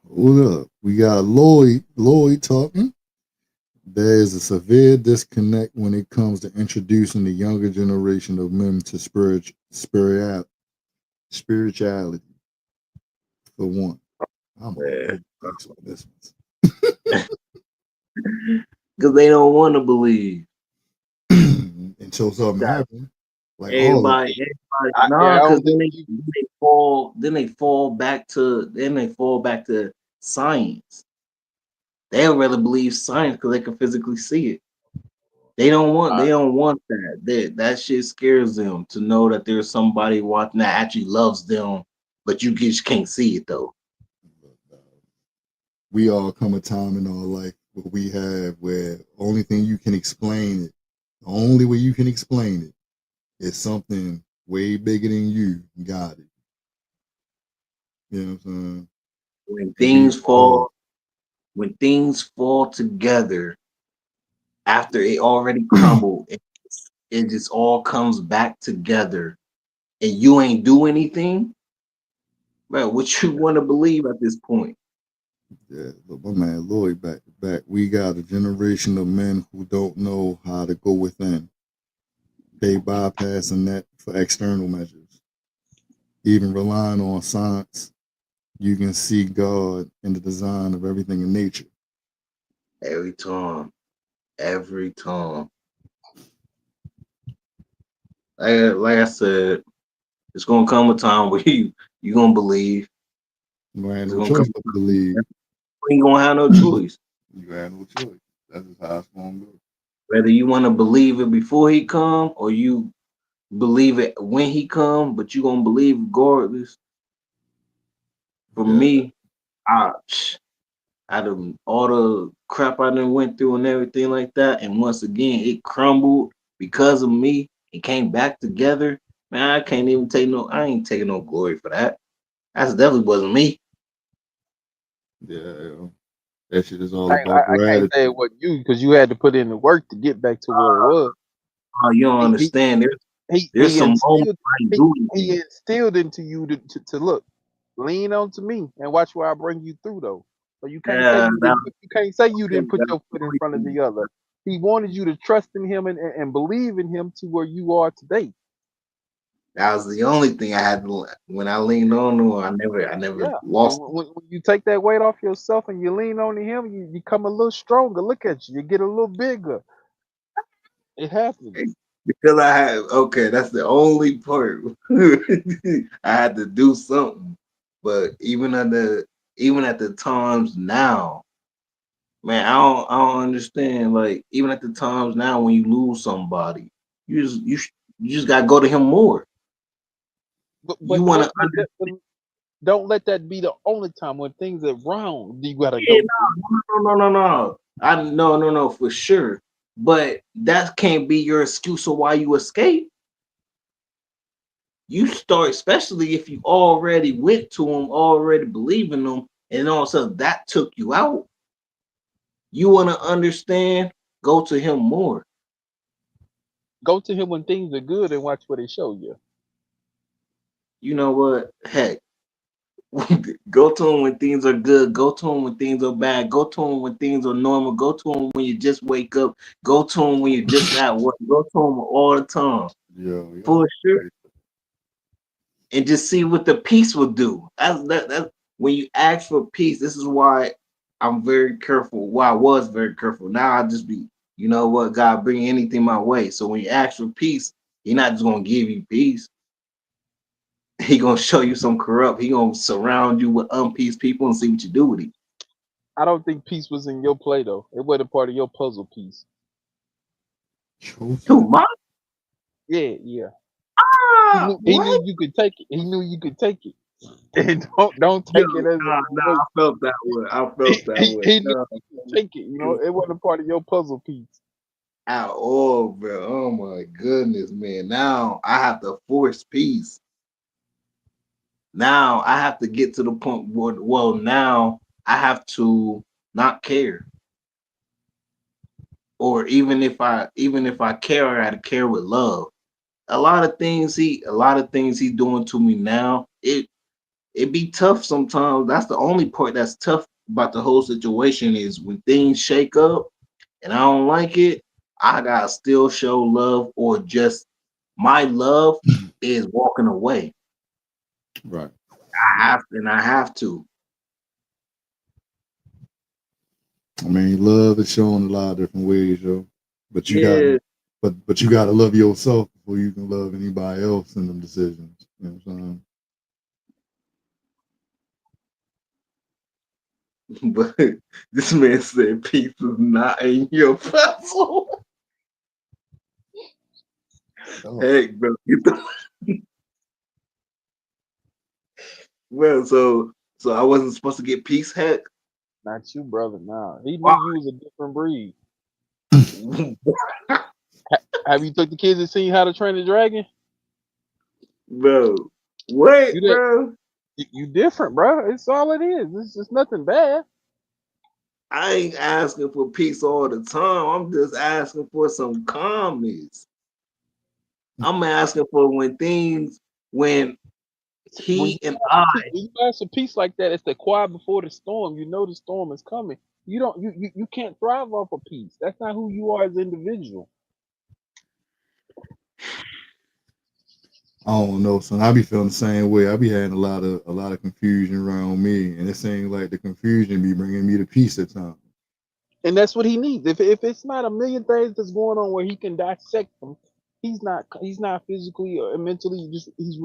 Hold up. We got Lloyd talking. There is a severe disconnect when it comes to introducing the younger generation of men to spirituality. For one, I'm Yeah. already vexed with this one. because they don't want to believe. until something That happens. Like all of us. everybody, Yeah, I nah, because don't think you. then they fall back to science. They'll rather believe science because they can physically see it. They don't want that. That shit scares them to know that there's somebody watching that actually loves them, but you just can't see it though. We all come a time in our life where we have where only thing you can explain it, the only way you can explain it is something way bigger than you got it. You know what I'm saying? When And we things all fall, when things fall together after it already crumbled, it just all comes back together, and you ain't do anything, man. What you want to believe at this point? yeah, look, my man Lloyd back to back. We got a generation of men who don't know how to go within. They bypassing that for external measures. Even relying on science, you can see God in the design of everything in nature. Every time, every time. Like I said, it's gonna come a time where you gonna believe. You ain't It's no gonna come choice a but to time believe. you ain't gonna have no choice. You have no choice. That's just how it's gonna go. Whether you want to believe it before he come or you believe it when he come, but you gonna believe regardless. For Yeah, me, I out of all the crap I done went through and everything like that, and once again it crumbled because of me. It came back together. Man, I can't even take no. I ain't taking no glory for that. That definitely wasn't me. yeah. That shit is all I, about I can't say it gratitude. was you because you had to put in the work to get back to where it was. Oh, you don't He he understand. There's he some moments instilled I ain't he, do he anything. instilled into you to look, lean onto me and watch where I bring you through though. So Yeah, that, you can't say you didn't put that your foot in front of the other. He wanted you to trust in him and believe in him to where you are today. that was the only thing I had to. When I leaned on him, I never Yeah. And lost. when you take that weight off yourself and you lean on him, you become a little stronger. Look at you. You get a little bigger. It happens. Because I had okay, that's the only part. I had to do something. But even at the times now, man, I don't understand. Like even at the times now when you lose somebody, you just gotta go to him more. But You but wanna but but, that, but don't let that be the only time when things are wrong. You gotta yeah, go to. no. I no for sure. But that can't be your excuse of why you escape. You start, especially if you already went to him, already believe in him, and all of a sudden that took you out. You want to understand? Go to him more. Go to him when things are good and watch what they show you. You know what? Heck, go to him when things are good. Go to him when things are bad. Go to him when things are normal. Go to him when you just wake up. Go to him when you're just at work. Go to him all the time. Yo. For sure. And just see what the peace will do. That's when you ask for peace. This is why I'm very careful. Why I was very careful. Now I just be, you know what, God, bring anything my way. So when you ask for peace, He's not just gonna give you peace. He gonna show you some corrupt. He gonna surround you with unpeace people and see what you do with it. I don't think peace was in your play though. It wasn't part of your puzzle piece. Who, Joseph. mom? Yeah, yeah. He What? knew you could take it. He knew you could take it. And don't Yo, take it as a nah, weight. I felt that way. I felt that way. He knew No, you could take it. You know, it wasn't part of your puzzle piece. at all, bro. Oh my goodness, man. Now I have to force peace. Now I have to get to the point where, well, now I have to not care. Or even if I care, I gotta care with love. A lot of things he doing to me now, it be tough sometimes. That's the only part that's tough about the whole situation is when things shake up and I don't like it, I gotta still show love or just my love is walking away. Right. I have to. I mean, love is shown a lot of different ways, yo. But you Yeah, gotta, but you gotta love yourself before you can love anybody else in them decisions. You know what I'm but this man said peace is not in your puzzle. saying? Heck, bro. Well, so I wasn't supposed to get peace. Heck, Not you, brother. Nah, he knew why, you was a different breed. bro? Have you took the kids and seen How to Train a Dragon? Wait, You that bro. you different, bro. It's all it is. It's just nothing bad. I ain't asking for peace all the time. I'm just asking for some calmness. I'm asking for when When he you and ask I. for peace, when you ask for peace like that, it's the quiet before the storm. You know the storm is coming. You don't you can't thrive off of peace. That's not who you are as an individual. I don't know, son. I be feeling the same way. I be having a lot of confusion around me, and it seems like the confusion be bringing me to peace at times. And that's what he needs. If it's not a million things that's going on where he can dissect them, he's not physically or mentally just he's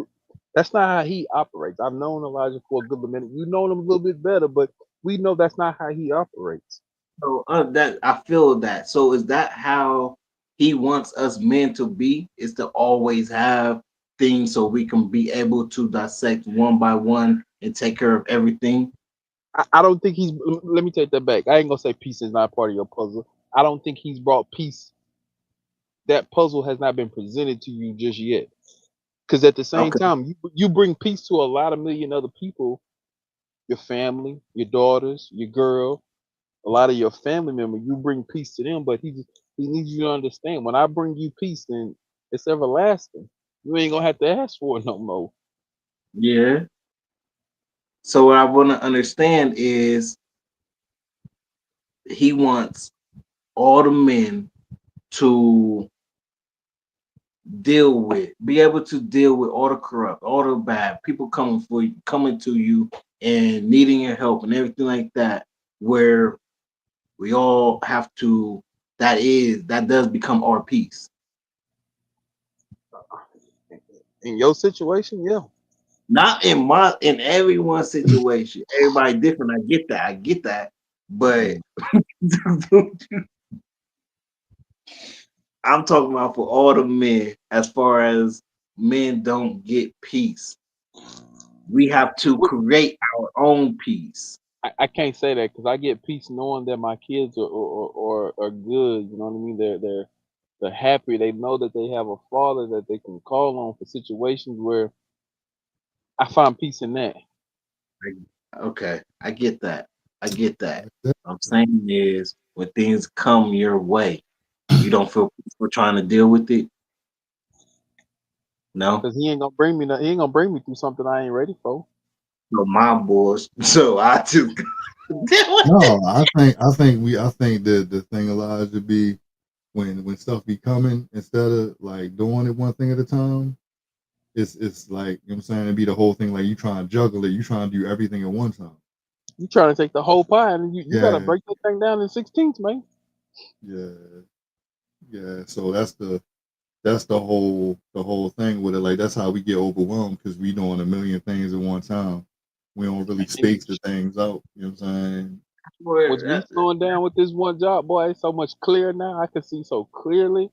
that's not how he operates. I've known Elijah for a good minute. You know him a little bit better, but we know that's not how he operates. So that I feel that. So is that how he wants us men to be? Is to always have things so we can be able to dissect one by one and take care of everything? I don't think he's. Let me take that back. I ain't gonna say peace is not part of your puzzle. I don't think he's brought peace. That puzzle has not been presented to you just yet. Because at the same Okay. time, you bring peace to a lot of million other people, your family, your daughters, your girl, a lot of your family members. You bring peace to them, but he needs you to understand. When I bring you peace, then it's everlasting. You ain't gonna have to ask for it no more. Yeah. So what I want to understand is he wants all the men to be able to deal with all the corrupt, all the bad people coming to you and needing your help and everything like that, where we all have to that does become our peace. In your situation, yeah. Not in everyone's situation. Everybody different. I get that. But Mm. I'm talking about for all the men, as far as men don't get peace. We have to create our own peace. I can't say that because I get peace knowing that my kids are good. You know what I mean? They're happy. They know that they have a father that they can call on for situations where I find peace in that. Okay, I get that. I get that. Like that. What I'm saying is when things come your way, you don't feel comfortable trying to deal with it. No, Because he ain't gonna bring me through something I ain't ready for. no, my boys. So I just deal with it. No, I think the thing allows to be when stuff be coming instead of like doing it one thing at a time. It's like you know what I'm saying. It'd be the whole thing like you trying to juggle it. You trying to do everything at one time. You trying to take the whole pie and you gotta Yeah, break that thing down in 16ths, man. yeah, yeah. So that's the whole thing with it. Like that's how we get overwhelmed because we doing a million things at one time. We don't really And space the things out. You know what I'm saying? with me slowing down with this one job, boy, it's so much clearer now. I can see so clearly.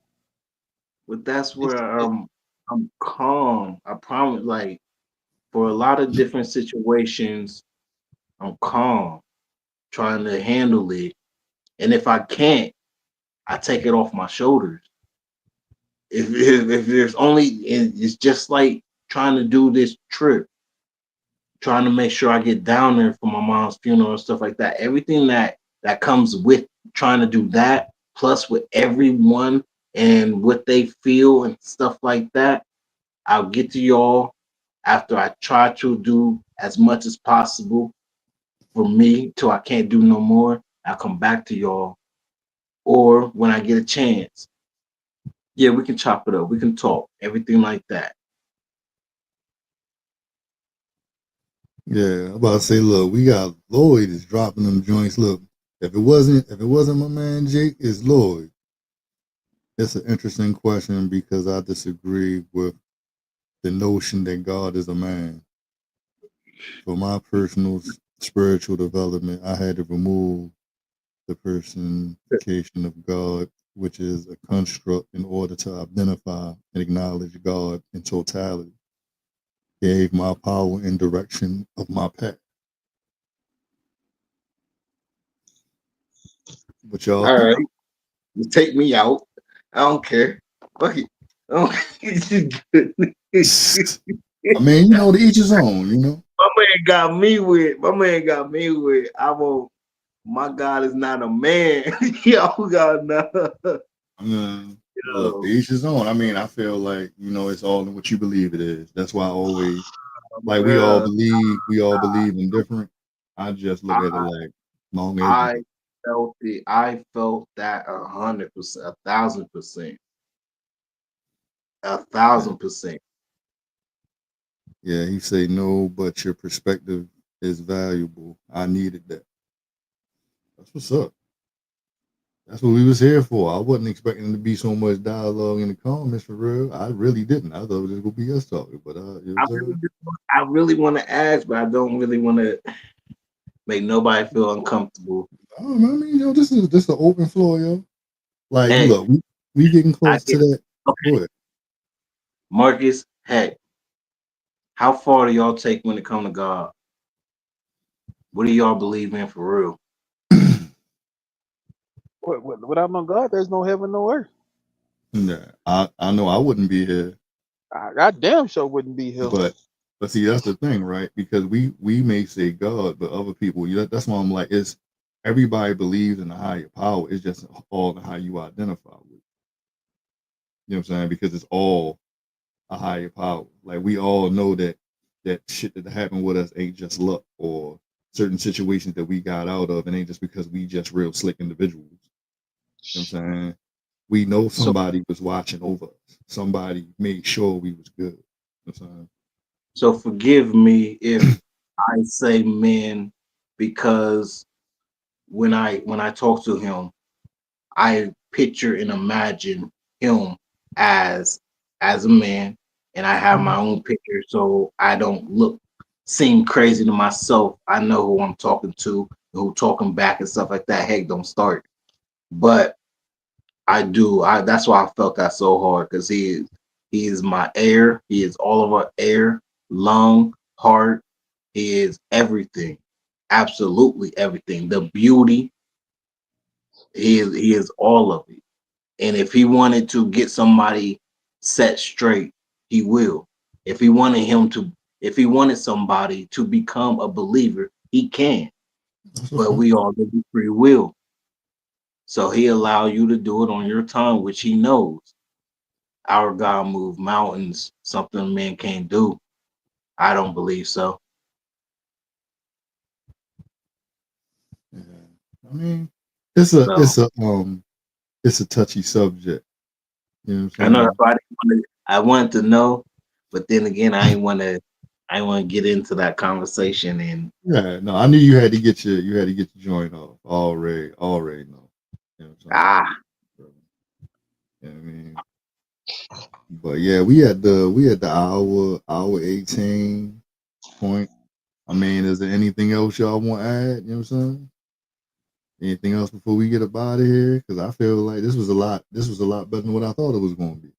But that's It's where it, I'm calm. I promise. Like for a lot of different situations, I'm calm, trying to handle it. And if I can't, I take it off my shoulders. If there's only, it's just like trying to do this trip, trying to make sure I get down there for my mom's funeral and stuff like that. Everything that comes with trying to do that, plus with everyone and what they feel and stuff like that. I'll get to y'all after I try to do as much as possible for me till I can't do no more. I'll come back to y'all. Or when I get a chance, yeah, we can chop it up. We can talk, everything like that. Yeah, I'm about to say, look, we got Lloyd is dropping them joints. Look, if it wasn't my man Jake, it's Lloyd. It's an interesting question because I disagree with the notion that God is a man. For my personal spiritual development, I had to remove the personification of God, which is a construct in order to identify and acknowledge God in totality. Gave my power and direction of my path. What y'all All think? right, you take me out. I don't care. Fuck it. I don't- I mean, to each his own, My man got me with. I won't. My God is not a man. Y'all got no. I mean, look, to Yo, each his own. I mean, I feel like, it's all in what you believe it is. That's why I always, like, bruh, we all believe in different. I just look at it I like, long as you, I felt it. I felt that 100%, 1,000%, a yeah, 1,000%. yeah, he say no, but your perspective is valuable. I needed that. That's what's up. That's what we was here for. I wasn't expecting to be so much dialogue in the comments for real. I really didn't. I thought it was just gonna be us talking, but I really want to ask, but I don't really want to make nobody feel uncomfortable. I don't know. I mean, this is an open floor, yo. Like, Hey, look, we getting I close to get that. okay, Go ahead. Marcus. Hey, how far do y'all take when it come to God? What do y'all believe in for real? Without no God, there's no heaven, no earth. Yeah, I know I wouldn't be here, I damn sure wouldn't be here. but see that's the thing, right? Because we may say God, but other people, that's why I'm like, it's everybody believes in a higher power. It's just all in how you identify with. You know what I'm saying? Because it's all a higher power. Like we all know that shit that happened with us ain't just luck or certain situations that we got out of, and ain't just because we just real slick individuals. You know what I'm saying? We know So, somebody was watching over us. Somebody made sure we was good. You know what I'm so forgive me if I say men, because when I talk to him, I picture and imagine him as as a man, and I have my saying? own picture, so I don't seem crazy to myself. I know who I'm talking to, who talking back and stuff like that. Heck, don't start. But I do. That's why I felt that so hard because he is my air. He is all of our air, lung, heart. He is everything, absolutely everything. The beauty. He is all of it. And if he wanted to get somebody set straight, he will. If he wanted him to, if he wanted somebody to become a believer, he can. That's a But fact. we all give you free will. So he allow you to do it on your time, which he knows. Our God moved mountains, something men can't do. I don't believe so. Yeah. I mean, it's a So it's a it's a touchy subject. You know what I know I'm that's why I wanted to know, but then again, saying? I ain't want to get into that conversation and Yeah, no, I knew you had to get your joint off. Already know. You know what I'm saying? ah, So, you know what I mean? But yeah, we had the hour 18 point. I mean, is there anything else y'all want to add? You know what I'm saying? Anything else before we get up out of here? Because I feel like this was a lot. This was a lot better than what I thought it was going to be.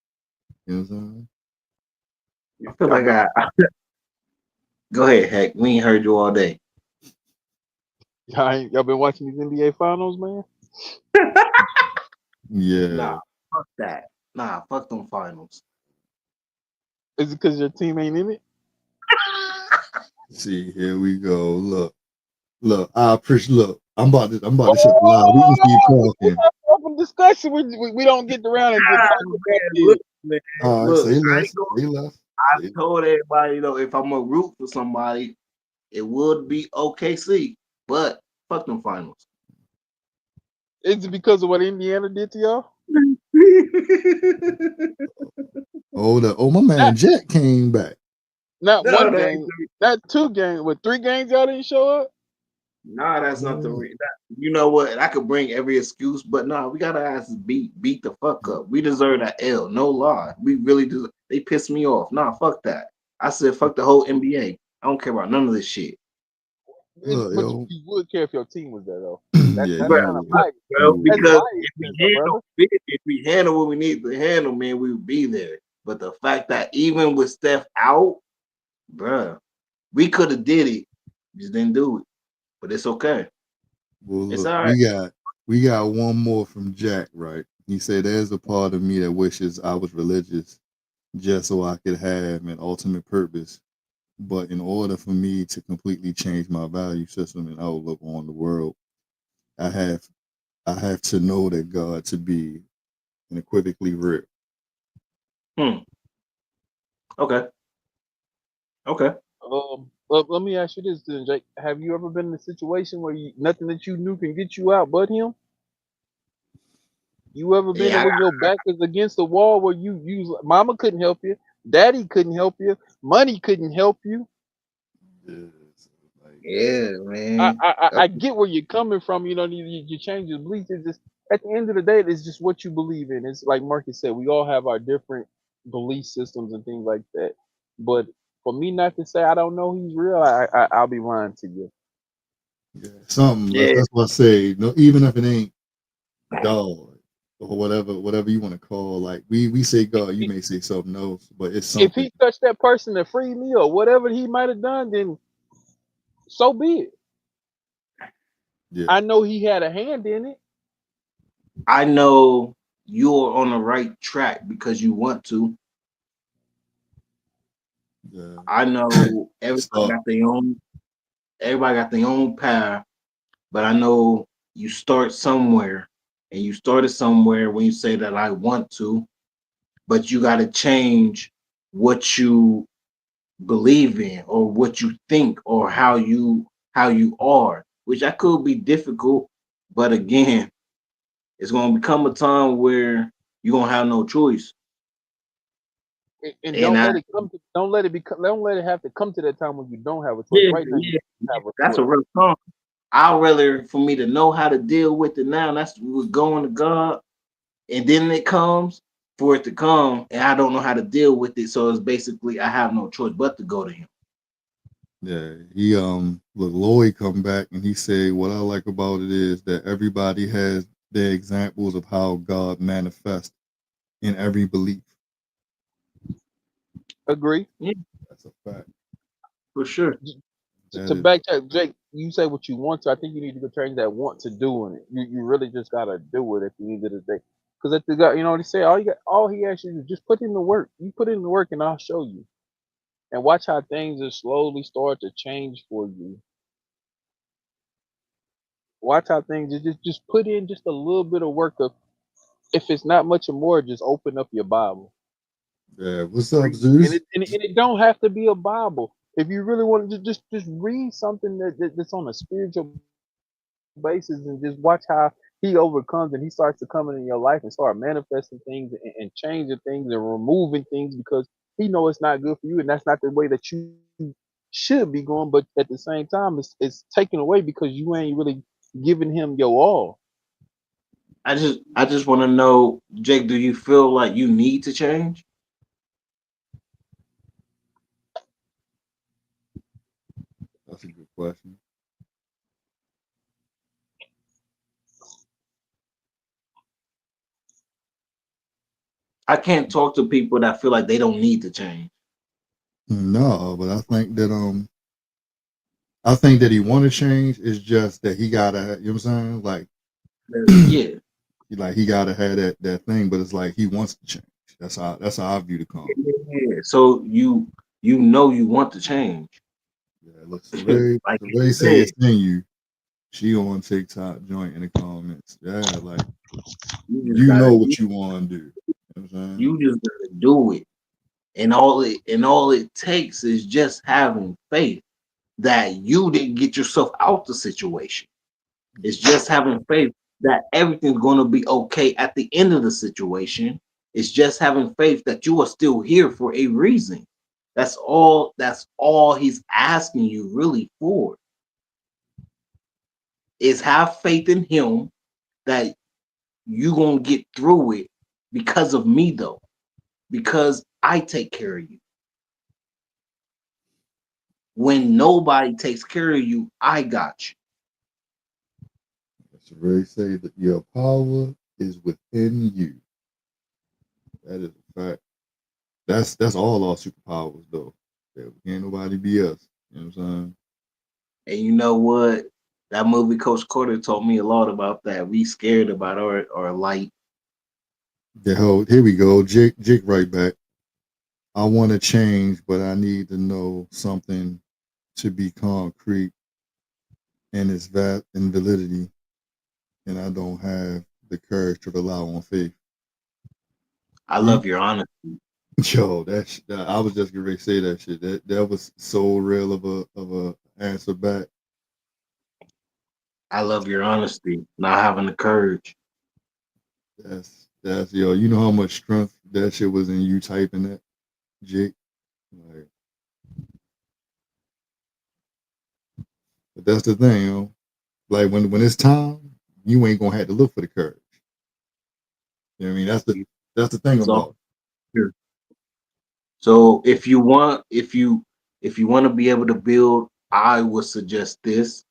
You know what I'm I feel like go ahead, heck. We ain't heard you all day. Y'all been watching these NBA finals, man? saying? Yeah. Nah, fuck that. Nah, fuck them finals. Is it because your team ain't in it? See, here we go. Look. I appreciate. Look, I'm about to shut the live. We can keep Oh, we talking. have open discussion. We don't get around and just Ah, talk about man, it. man, All right, look. say I less. ain't gonna. Say less. I Say less. told everybody, if I'm gonna root for somebody, it would be OKC. But fuck them finals. Is it because of what Indiana did to y'all? Oh, my man Not Jack came back. not No, one that ain't game, not two games, but 3 games y'all didn't show up. no, that's not the Yeah. reason. You know what? I could bring every excuse, but no, we gotta ask beat the fuck up. We deserve that L. No lie. We really do. They pissed me off. Nah, fuck that. I said fuck the whole NBA. I don't care about none of this shit. Look, But yo, you would care if your team was there though. yeah, That's But, you kind of would, but biased. you bro, That's would. because if we biased, handle brother. if we handle what we need to handle, man, we would be there. But the fact that even with Steph out, bruh, we could have did it, just didn't do it. But it's okay. Well, It's look, all right. we got one more from Jack, right? He said, "There's a part of me that wishes I was religious, just so I could have an ultimate purpose. But in order for me to completely change my value system and outlook on the world, I have I have to know that God to be unequivocally real." Hmm. Okay. Okay. Let me ask you this, then, Jake. Have you ever been in a situation where nothing that you knew can get you out but him? You ever been Yeah, in when your back is against the wall where mama couldn't help you, daddy couldn't help you, money couldn't help you? Yes, like yeah, I, man. I I That's I get where you're coming from. You know, you change your beliefs. It's just at the end of the day, it's just what you believe in. It's like Marcus said, we all have our different belief systems and things like that. But for me not to say I don't know he's real, I'll be lying to you. yeah, something. yeah. That's what I say. No, even if it ain't God or whatever you want to call. Like we say God, you may say something else, but it's If something. he touched that person to free me or whatever he might have done, then so be it. Yeah, I know he had a hand in it. I know you're on the right track because you want to. yeah. I know It's up. everybody got their own path, but I know you start somewhere and you started somewhere when you say that I want to, but you got to change what you believe in or what you think or how you are, which I could be difficult, but again, it's going to become a time where you're going to have no choice. And And I don't let it have to come to that time when you don't have a choice. yeah, Right now you yeah, yeah, have a that's a choice. real time. I'd rather for me to know how to deal with it now. That's what's going to God, and then it comes for it to come, and I don't know how to deal with it. So it's basically I have no choice but to go to Him. Yeah, he look, Lloyd come back and he say what I like about it is that everybody has their examples of how God manifests in every belief. Agree. Yeah, That's a fact. for sure. That To is backtrack, Jake, you say what you want to. I think you need to go change that want to doing it. You really just gotta do it at the end of the day. Because at the guy, you know what he say? All he asks you to do, just put in the work. You put in the work, and I'll show you. And watch how things just slowly start to change for you. Watch how things just put in just a little bit of work. Of if it's not much or more, just open up your Bible. yeah. What's up, Read, and Zeus? it don't have to be a Bible. If you really want to just read something that's on a spiritual basis and just watch how he overcomes and he starts to come in your life and start manifesting things and changing things and removing things because he know it's not good for you and that's not the way that you should be going. But at the same time, it's taken away because you ain't really giving him your all. I just want to know, Jake, do you feel like you need to change? That's a good question. I can't talk to people that feel like they don't need to change. No, but I think that he want to change. It's just that he gotta, you know what I'm saying? Like, Yeah. he gotta have that thing. But it's like he wants to change. That's how I view the comment. Yeah. So you know you want to change. Yeah, look, Saray, Like Saray you say said, it's in you. She on TikTok joint in the comments. Yeah, like you just you gotta know you, what you want to do. You know what I'm saying? you just gotta do it. And all it takes is just having faith that you didn't get yourself out the situation. It's just having faith that everything's gonna be okay at the end of the situation. It's just having faith that you are still here for a reason. That's all he's asking you really for. is have faith in him that you gonna get through it because of me though. Because I take care of you. When nobody takes care of you, I got you. It's really say that your power is within you. That is a fact. That's all our superpowers though. Yeah, can't nobody be us. You know what I'm saying? And you know what? That movie Coach Carter taught me a lot about that. We scared about our light. The whole here we go. Jake right back. I want to change, but I need to know something to be concrete and its and validity, and I don't have the courage to rely on faith. I You, love your honesty. yo, I was just getting ready to say that shit. That was so real of a answer back. I love your honesty. Not having the courage. That's yo. You know how much strength that shit was in you typing that, Jake. Like, but that's the thing, yo. Like when it's time, you ain't gonna have to look for the courage. You know what I mean? That's the thing It's all about here. So if you want to be able to build, I would suggest this.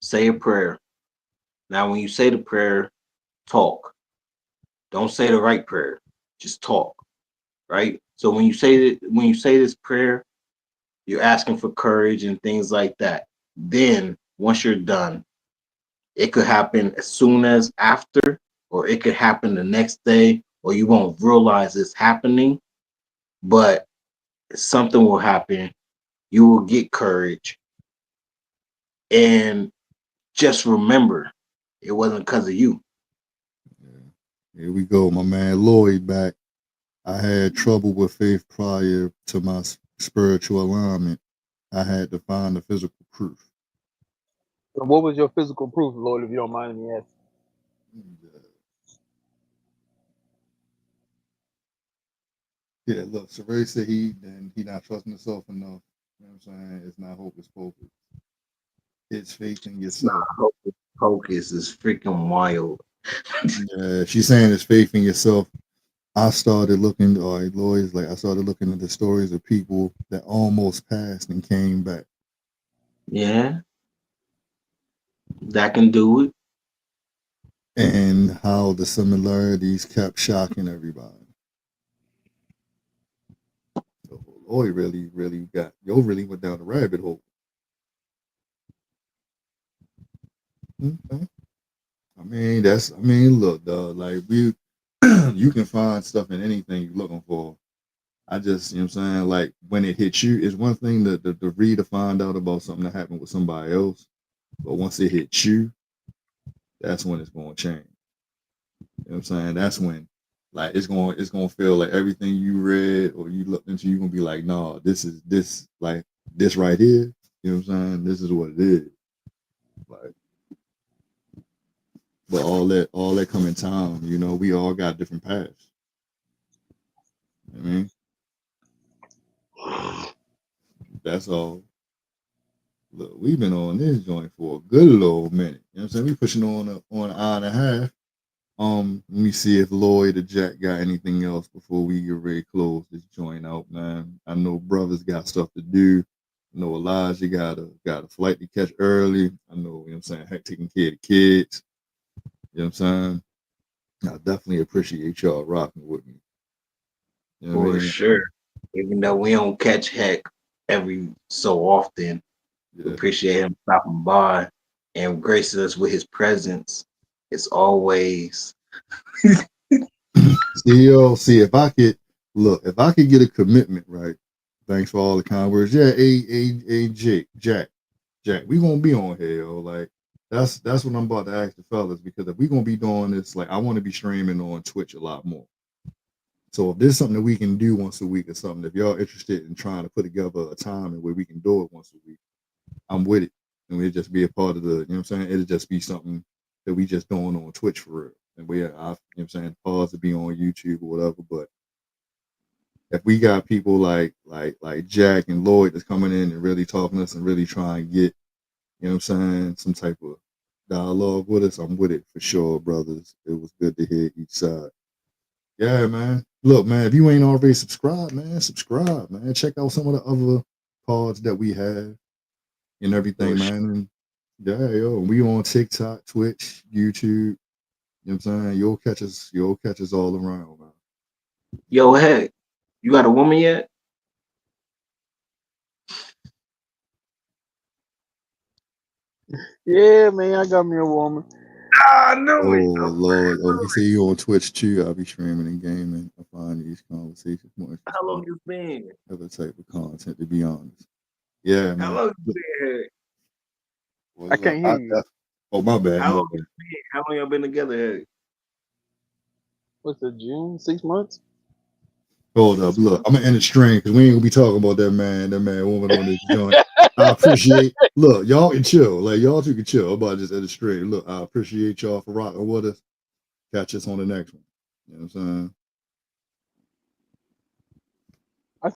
Say a prayer. Now when you say the prayer, talk. Don't say the right prayer. Just talk. Right? So when you say this prayer, you're asking for courage and things like that. Then once you're done, it could happen as soon as after, or it could happen the next day, or you won't realize it's happening, but something will happen. You will get courage. And just remember, it wasn't because of you. yeah. Here we go, my man Lloyd back. I had trouble with faith prior to my spiritual alignment. I had to find the physical proof. So what was your physical proof, Lord, if you don't mind me asking? Yeah, look, Saray said he not trusting himself enough. You know what I'm saying? It's not hocus pocus. It's faith in It's not yourself. hocus pocus. It's freaking wild. Yeah, she's saying it's faith in yourself. I started looking, all right, lawyers, like I started looking at the stories of people that almost passed and came back. Yeah, that can do it. And how the similarities kept shocking everybody. So Lloyd really went down the rabbit hole. Okay. Look, dog, like you can find stuff in anything you're looking for. I just, you know what I'm saying? Like when it hits you, it's one thing to read or find out about something that happened with somebody else. But once it hits you, that's when it's going to change. You know what I'm saying? That's when, like, it's going to feel like everything you read or you looked into, you're going to be like, no, like, this right here. You know what I'm saying? This is what it is. Like, but all that come in time. You know, we all got different paths. You know what I mean, that's all. Look, we've been on this joint for a good little minute. You know what I'm saying? We pushing on an hour and a half. Let me see if Lloyd or Jack got anything else before we get ready to close this joint out, man. I know brothers got stuff to do. I know Elijah got a flight to catch early. I know, you know what I'm saying, heck, taking care of the kids. You know what I'm saying? I definitely appreciate y'all rocking with me. You know what I For mean? sure. Even though we don't catch heck every so often, we Yeah. appreciate him stopping by and gracing us with his presence. It's always See if I could if I could get a commitment, right? Thanks for all the kind words. Yeah, Jack, we gonna be on here, yo. Like that's what I'm about to ask the fellas because if we gonna be doing this, like I want to be streaming on Twitch a lot more. So if there's something that we can do once a week or something, if y'all interested in trying to put together a time and where we can do it once a week, I'm with it. And we'll just be a part of the, you know what I'm saying? It'll just be something that we just doing on Twitch for real. And you know what I'm saying, pause to be on YouTube or whatever. But if we got people like Jack and Lloyd that's coming in and really talking to us and really trying to get, you know what I'm saying, some type of dialogue with us, I'm with it for sure, brothers. It was good to hear each side. Yeah, man. Look, man, if you ain't already subscribed, man, subscribe, man. Check out some of the other pods that we have and everything, For sure. man. And yeah, yo, we on TikTok, Twitch, YouTube. You know what I'm saying? You'll catch us all around, man. Yo, heck, you got a woman yet? Yeah, man, I got me a woman. Ah, I knew it. Oh Lord. Oh, he say you on Twitch too. I'll be streaming and gaming. I find these conversations more How long interesting. you been? Other type of content, to be honest. Yeah, How man. long you been? Heck? I What's up? can't hear you. Oh, my bad, How my long you bad. been? How long y'all been together? Heck? What's it, June? 6 months? Hold up, 6 look, months? I'm gonna end the stream because we ain't gonna be talking about that man, woman on this joint. I appreciate. Look, y'all can chill, like y'all two can chill. I'm about to just end the stream. Look, I appreciate y'all for rocking with us. Catch us on the next one. You know what I'm saying?